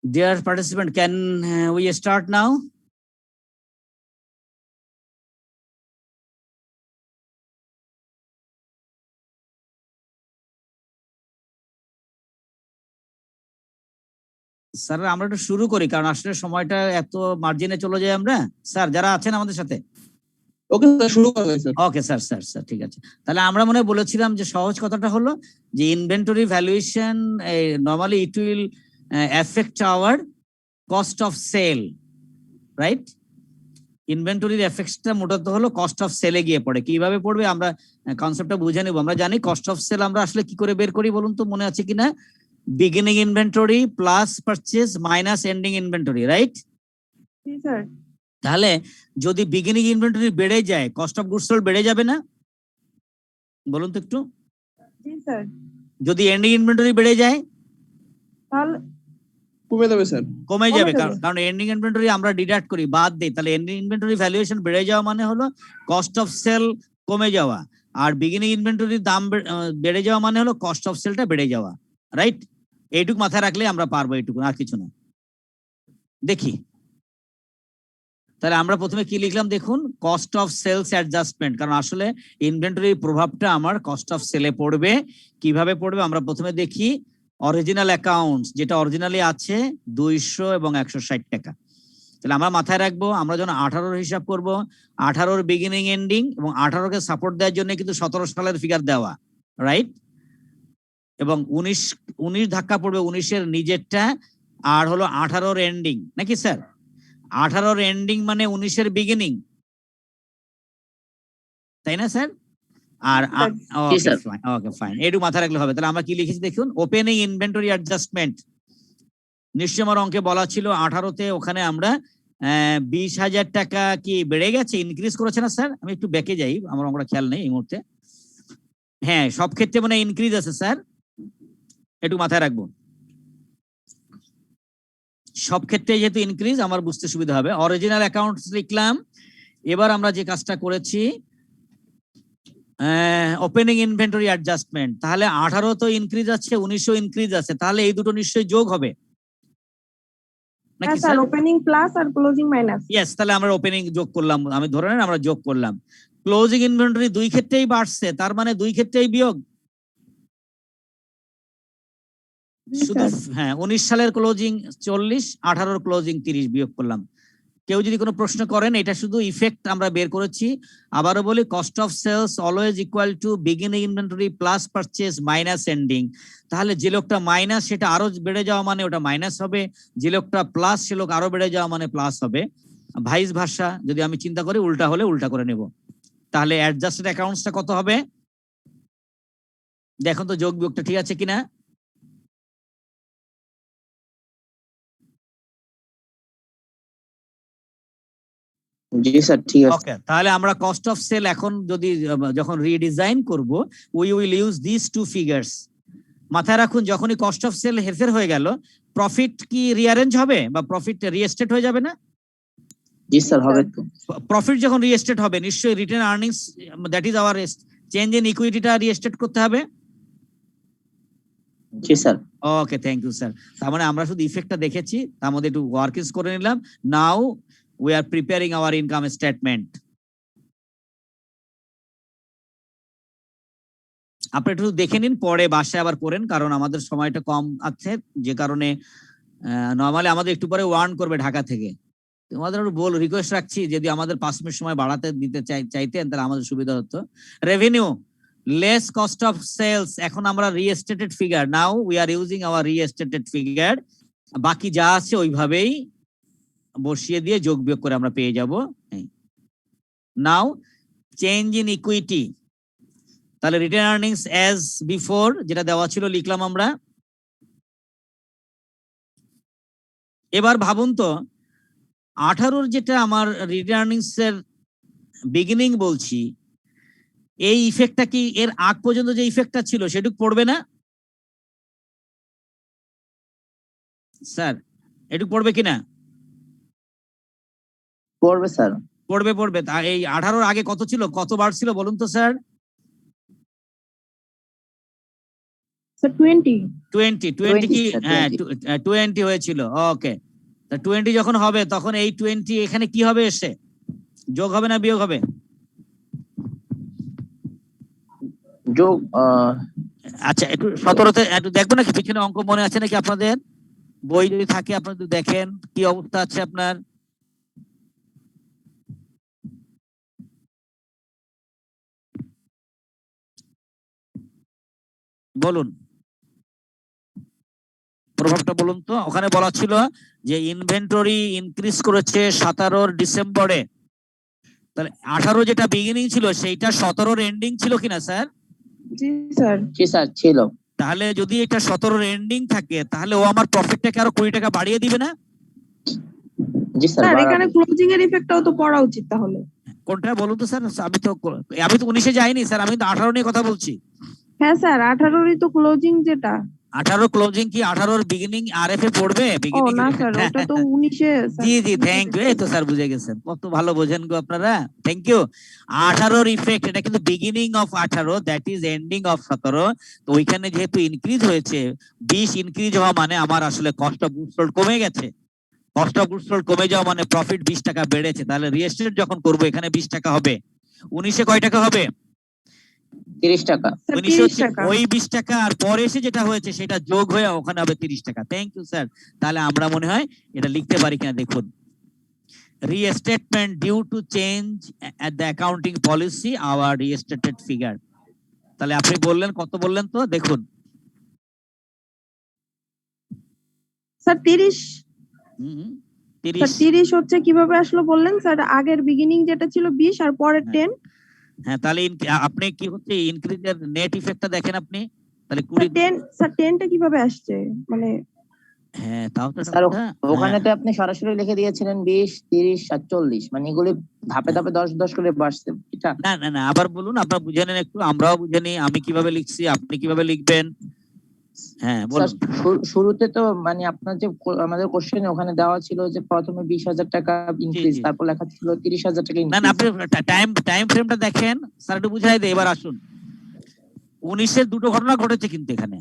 Dear participant, can we start now? Sir আমরা একটু শুরু করি, কারণ আসলে সময়টা এত মার্জিনে চলে যায় আমরা। স্যার যারা আছেন আমাদের সাথে, ওকে স্যার, শুরু করা যায় স্যার। ওকে স্যার, স্যার ঠিক আছে। তাহলে আমরা মনে হয় বলেছিলাম যে সহজ কথাটা হলো যে inventory valuation normally it will affect our cost of sale, right? ইনভেন্টরির এফেক্টটা মূলত হলো কস্ট অফ সেলে গিয়ে পড়ে। কিভাবে পড়বে আমরা কনসেপ্টটা বুঝে নেব। আমরা জানি কস্ট অফ সেল আমরা আসলে কি করে বের করি বলুন তো, মনে আছে কিনা? Beginning inventory plus purchase minus ending inventory, right? জি স্যার। তাহলে যদি বিগিনিং ইনভেন্টরি বেড়ে যায়, কস্ট অফ গুডস সোল্ড বেড়ে যাবে না? বলুন তো একটু। জি স্যার। যদি এন্ডিং ইনভেন্টরি বেড়ে যায় তাহলে কমে যাবে স্যার। কমে যাবে, কারণ এন্ডিং ইনভেন্টরি আমরা ডিডাক্ট করি, বাদ দিই। তাহলে এন্ডিং ইনভেন্টরি ভ্যালুয়েশন বেড়ে যাওয়া মানে হলো কস্ট অফ সেল কমে যাওয়া, আর বিগিনিং ইনভেন্টরির দাম বেড়ে যাওয়া মানে হলো কস্ট অফ সেলটা বেড়ে যাওয়া, রাইট? এইটুকু মাথায় রাখলে আমরা পারবো, এইটুকু আর কিছু না। দেখি তাহলে আমরা প্রথমে কি লিখলাম দেখুন, কস্ট অফ সেলস অ্যাডজাস্টমেন্ট, কারণ আসলে ইনভেন্টরির প্রভাবটা আমার কস্ট অফ সেলে পড়বে। কিভাবে পড়বে আমরা প্রথমে দেখি। অরিজিনাল অ্যাকাউন্টস যেটা অরিজিনালি আছে 200 এবং 160 টাকা। তাহলে আমরা মাথায় রাখবো, আমরা যখন 18 হিসাব করব, 18 বিগিনিং এন্ডিং এবং 18কে সাপোর্ট দেওয়ার জন্য কিন্তু 17 সালের ফিগার দেওয়া, রাইট? এবং 19 ধাক্কা পড়বে 19-এর নিজেরটা, আর হলো 18 এন্ডিং, নাকি স্যার? 18 এন্ডিং মানে 19-এর বিগিনিং, তাই না স্যার? আর ওকে ফাইন, একটু মাথায় রাখলে হবে। তাহলে আমরা কি লিখেছি দেখুন, ওপেনিং ইনভেন্টরি অ্যাডজাস্টমেন্ট। নিশ্চয় আমার অঙ্কে বলা ছিল 18-তে, ওখানে আমরা 20,000 টাকা কি বেড়ে গেছে, ইনক্রিজ করেছে না স্যার? আমি একটু ব্যাকে যাই, আমার অঙ্কটা খেয়াল নেই এই মুহূর্তে। হ্যাঁ, সব ক্ষেত্রে মানে ইনক্রিজ আছে স্যার, একটু মাথায় রাখবো। সব ক্ষেত্রে যেহেতু ইনক্রিজ আমার বুঝতে সুবিধা হবে। অরিজিনাল অ্যাকাউন্টস লিখলাম। এবার আমরা যে কাজটা করেছি, ওপেনিং ইনভেন্টরি অ্যাডজাস্টমেন্ট। তাহলে 18 তো ইনক্রিজ আছে, 19 ইনক্রিজ আছে, তাহলে এই দুটো নিশ্চয়ই যোগ হবে নাকি স্যার? ওপেনিং প্লাস আর ক্লোজিং মাইনাস। ইয়েস, তাহলে আমরা ওপেনিং যোগ করলাম, আমি ধরে নেন আমরা যোগ করলাম। ক্লোজিং ইনভেন্টরি দুই ক্ষেত্রেই বাড়ছে, তার মানে দুই ক্ষেত্রেই বিয়োগ। শুধু হ্যাঁ, 19 সালের ক্লোজিং 40, 18-র ক্লোজিং 30 বিয়োগ করলাম। কেউ যদি কোনো প্রশ্ন করেন, এটা শুধু ইফেক্ট আমরা বের করেছি। আবারও বলি, cost of sales always equal to beginning inventory plus purchase minus ending. তাহলে যে লোকটা মাইনাস সেটা আরো বেড়ে যাওয়া মানে ওটা মাইনাস হবে, যে লোকটা প্লাস সে লোক আরো বেড়ে যাওয়া মানে প্লাস হবে। ভাইস ভার্সা যদি আমি চিন্তা করি, উল্টা হলে উল্টা করে নেব। তাহলে অ্যাডজাস্টেড অ্যাকাউন্টসটা কত হবে দেখুন তো, যোগ বিয়োগটা ঠিক আছে কিনা। জি স্যার, ঠিক আছে। ওকে, তাহলে আমরা কস্ট অফ সেল এখন যদি যখন রিডিজাইন করব, we will use this two figures. মাথায় রাখুন, যখনই কস্ট অফ সেল হেরফের হয়ে গেল, প্রফিট কি রিঅ্যারেঞ্জ হবে বা প্রফিট রিএস্টেট হয়ে যাবে না? জি স্যার, হবে তো। প্রফিট যখন রিএস্টেট হবে, নিশ্চয়ই retained earnings, that is our change in ইকুইটিটা রিএস্টেট করতে হবে। জি sir. Okay, thank you sir. তার মানে আমরা শুধু ইফেক্টটা দেখেছি, তার মধ্যে একটু ওয়ার্কিংস করে নিলাম। নাও we are preparing our income statement. আপনি একটু দেখে নিন, পরে বাসায় আবার করেন, কারণ আমাদের সময়টা কম আছে, যে কারণে নরমালি আমাদের একটু পরে ওয়ার্ন করবে ঢাকা থেকে। তোমাদের রিকোয়েস্ট রাখছি, যদি আমাদের 5 মিনিট সময় বাড়াতে দিতে চাইতেন তাহলে আমাদের সুবিধা হতো। Revenue less cost of sales, এখন আমরা restated figure, now we are using our restated figure. বাকি যা আছে ওইভাবেই বসিয়ে দিয়ে যোগ বিয়োগ করে আমরা পেয়ে যাব। নাও চেঞ্জ ইন ইকুইটি, তাহলে রিটেন আর্নিংস অ্যাজ বিফোর যেটা দেওয়া ছিল লিখলাম আমরা। এবার ভাবুন তো, 18-র যেটা আমার রিটেন আর্নিংস এর বিগিনিং বলছি, এই ইফেক্টটা কি এর আগ পর্যন্ত যে ইফেক্টটা ছিল সেটুকু পড়বে না স্যার? এটুকু পড়বে কিনা? পড়বে স্যার, পড়বে পড়বে। এই 18-র আগে কত ছিল, কত বার ছিল বলুন তো স্যার? স্যার 20 20 কি 20 হ্যাঁ 20 হয়েছিল। ওকে, তা 20 যখন হবে তখন এই 20 এখানে কি হবে, এসে যোগ হবে না বিয়োগ হবে? যোগ আচ্ছা, একটু 17তে একটু দেখবো নাকি, পিছনে অঙ্ক মনে আছে নাকি আপনাদের? বই যদি থাকে আপনারা একটু দেখেন কি অবস্থা আছে আপনার। বলুন প্রভাবটা বলুন তো। ওখানে বলা ছিল যে ইনভেন্টরি ইনক্রিজ করেছে 17 ডিসেম্বরে, তাহলে 18 যেটা বিগিনিং ছিল সেইটা 17 এন্ডিং ছিল কিনা স্যার? জি স্যার। জি স্যার ছিল। তাহলে যদি এটা 17 এন্ডিং থাকে তাহলে ও আমার প্রফিটটাকে আরো 20 টাকা বাড়িয়ে দিবে না? জি স্যার, স্যার এখানে ক্লোজিং এর ইফেক্টটাও তো পড়া উচিত তাহলে। কোনটা বলুন তো স্যার? আমি তো 19-এ যাইনি স্যার, আমি তো 18 নিয়ে কথা বলছি। হ্যাঁ স্যার 18রই তো ক্লোজিং, যেটা 18 ক্লোজিং কি 18 বিগিনিং আরএফ এ পড়বে? ও বিগিনিং না স্যার, ওটা তো 19-এ। জি জি, থ্যাংক ইউ। এই তো স্যার বুঝে গেছেন, কত ভালো বোঝেন গো আপনারা, থ্যাংক ইউ। 18 ইফেক্ট, এটা কিন্তু beginning of 18, that is ending of 17। তো ওইখানে যেহেতু ইনক্রিজ হয়েছে 20 ইনক্রিজ হওয়া মানে আমার আসলে কস্ট অফ গুডস সোল্ড কমে গেছে। কস্ট অফ গুডস সোল্ড কমে যাওয়া মানে প্রফিট 20 টাকা বেড়েছে। তাহলে রিএস্টেট যখন করবো এখানে 20 টাকা হবে, 19-এ কয় টাকা হবে? 30 টাকা। 19 হচ্ছে ওই 20 টাকা, আর পরে এসে যেটা হয়েছে সেটা যোগ হয়ে ওখানে হবে 30 টাকা। Thank you sir. তাহলে আমরা মনে হয় এটা লিখতে পারি কিনা দেখুন। Restatement due to change at the accounting policy our restated figure. তাহলে আপনি বললেন কত, বললেন তো দেখুন। স্যার 30 30 হচ্ছে কিভাবে আসলো বললেন স্যার? আগের বিগিনিং যেটা ছিল 20 আর পরের 10। হ্যাঁ, তাহলে আপনি কি হচ্ছে ইনক্রিজের নেট ইফেক্টটা দেখেন আপনি, তাহলে 10 স্যার 10টা কিভাবে আসছে মানে? হ্যাঁ তাও তো স্যার ওখানে তো আপনি সরাসরি লিখে দিয়েছিলেন 20 30 47, মানে এগুলি ধাপে ধাপে 10 10 করে বাড়ছে এটা। না না না, আবার বলুন, আপনারা বুঝে নেন একটু, আমরাও বুঝে নিই আমি কিভাবে লিখছি, আপনি কিভাবে লিখবেন। হ্যাঁ বলুন। শুরুতে তো মানে আপনার যে আমাদের কোশ্চেনে ওখানে দেওয়া ছিল যে প্রথমে 20,000 টাকা ইনক্রিজ, তারপর লেখা ছিল 30,000 টাকা ইনক্রিজ। না না, আপনি টাইম ফ্রেমটা দেখেন স্যার, একটু বুঝাই দেয়। এবার আসুন, 19-এর দুটো ঘটনা ঘটেছে কিন্তু এখানে,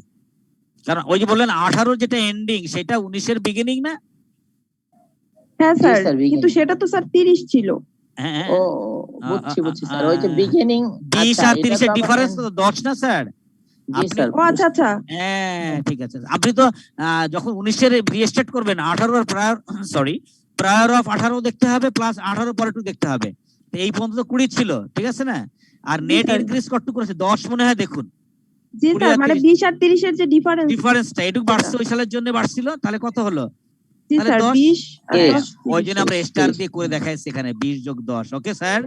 কারণ ওই যে বললেন 18 যেটা এন্ডিং সেটা 19-এর বিগিনিং না? হ্যাঁ স্যার, কিন্তু সেটা তো স্যার 30 ছিল। হ্যাঁ ও বুঝছি স্যার, ওই যে বিগিনিং 20 আর 30 এর ডিফারেন্স তো 10 না স্যার? জি স্যার। ও আচ্ছা আচ্ছা, হ্যাঁ ঠিক আছে। আপনি তো যখন 19-এর রিস্টেট করবেন 18 এর প্রায়র অফ 18 দেখতে হবে, প্লাস 18 পরে টু দেখতে হবে। তো এই পর্যন্ত 20 ছিল, ঠিক আছে না? আর নেট ইনক্রিজ কত করেছে? 10 মনে হয়, দেখুন। জি স্যার, মানে 20 আর 30 এর যে ডিফারেন্সটা এটুকু বাড়ছে, ওই সালের জন্য বাড়ছিল। তাহলে কত হলো? জি স্যার 20। ওই জন্য আমরা স্টার দিয়ে করে দেখাইছি এখানে 20 যোগ 10। Okay sir.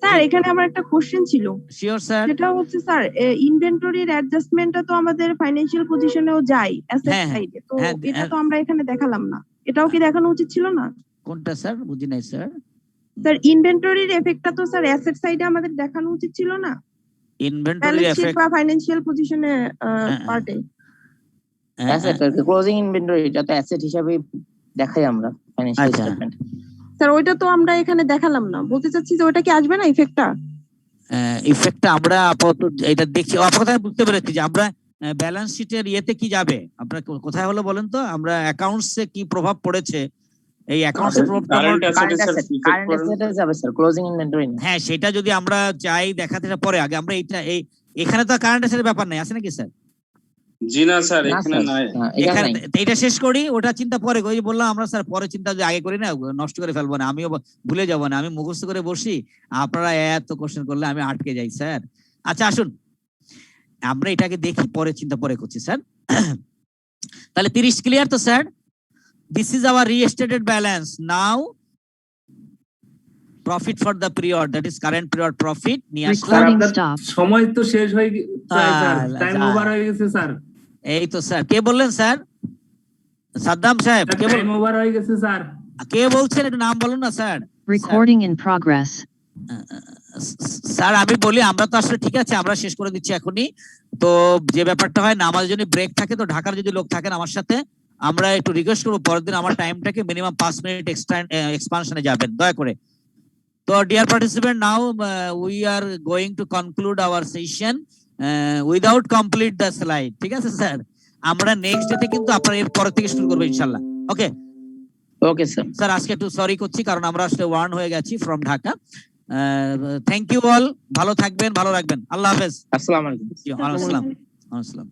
স্যার এখানে আমার একটা কোশ্চেন ছিল। Sure sir. সেটা হচ্ছে স্যার ইনভেন্টরির অ্যাডজাস্টমেন্টটা তো আমাদের ফাইনান্সিয়াল পজিশনেও যায় অ্যাসেট সাইডে, তো এটা তো আমরা এখানে দেখালাম না, এটাও কি দেখানো উচিত ছিল না? কোনটা স্যার? বুঝি নাই স্যার। স্যার ইনভেন্টরির এফেক্টটা তো স্যার অ্যাসেট সাইডে আমাদের দেখানো উচিত ছিল না? ইনভেন্টরি এফেক্ট বা ফাইনান্সিয়াল পজিশনে পার্টে অ্যাসেট আর ক্লোজিং ইনভেন্টরি, এটা তো অ্যাসেট হিসাবে দেখাই আমরা ফাইনান্সিয়াল স্টেটমেন্ট। স্যার ওইটা তো আমরা এখানে দেখালাম না, বলতে চাচ্ছি যে ওইটা কি আসবে না ইফেক্টটা? ইফেক্টটা আমরা আপাতত এটা দেখছি, আপাতত বুঝতে পেরেছি যে আমরা ব্যালেন্স শিটের ইয়েতে কি যাবে, আপনার কোথায় হলো বলেন তো, আমরা অ্যাকাউন্টসে কি প্রভাব পড়েছে, এই অ্যাকাউন্টসের প্রভাব কারেন্ট অ্যাসেটে যাবে স্যার, ক্লোজিং ইনভেন্টরি না। হ্যাঁ, সেটা যদি আমরা চাই দেখাতে পরে, আগে আমরা এখানে তো কারেন্ট অ্যাসেটের ব্যাপার নাই, আছে নাকি স্যার? জি না স্যার, এখানে নাই। এখানে এটা শেষ করি, ওটা চিন্তা পরে, ওই বললাম আমরা স্যার পরে চিন্তা যদি আগে করি না নষ্ট করে ফেলবো না, আমিও ভুলে যাবো না, আমি মুখস্থ করে বসি, আপনারা এত কোশ্চেন করলে আমি আটকে যাই স্যার। আচ্ছা আসুন আমরা এটাকে দেখি, পরে চিন্তা পরে করছি স্যার। তাহলে 30 ক্লিয়ার তো sir? This is our restated balance now. Profit for the period, that is current period profit নিয়ে আসলাম। সময় তো শেষ হয়ে গেছে স্যার, টাইম ওভার হয়ে গেছে স্যার। এই তো স্যার, কে বললেন স্যার? সাদ্দাম সাহেব। কে টাইম ওভার হয়ে গেছে স্যার। কে বলছেন, একটু নাম বলুন না sir. Recording in progress. Sir আমি বলি, আমরা তো আসলে ঠিক আছে, আমরা শেষ করে দিচ্ছি এখনই। তো যে ব্যাপারটা হয় না, আমাদের জন্য ব্রেক থাকে, তো ঢাকার যদি লোক থাকেন আমার সাথে, আমরা একটু রিকোয়েস্ট করবো পরের দিন আমার টাইমটাকে মিনিমাম 5 মিনিট এক্সপানশনে যাবেন দয়া করে। তো dear participant, now we are going to conclude our session without complete the slide, ঠিক আছে স্যার? আমরা নেক্সট ডেতে কিন্তু আপনার এর পর থেকে শুরু করবো ইনশাল্লাহ। ওকে ওকে স্যার। স্যার আজকে একটু সরি করছি কারণ আমরা আসলে ওয়ার্ন হয়ে গেছি from Dhaka. Thank you all, ভালো থাকবেন, ভালো রাখবেন, আল্লাহ হাফেজ। আসসালামু আলাইকুম। আসসালাম।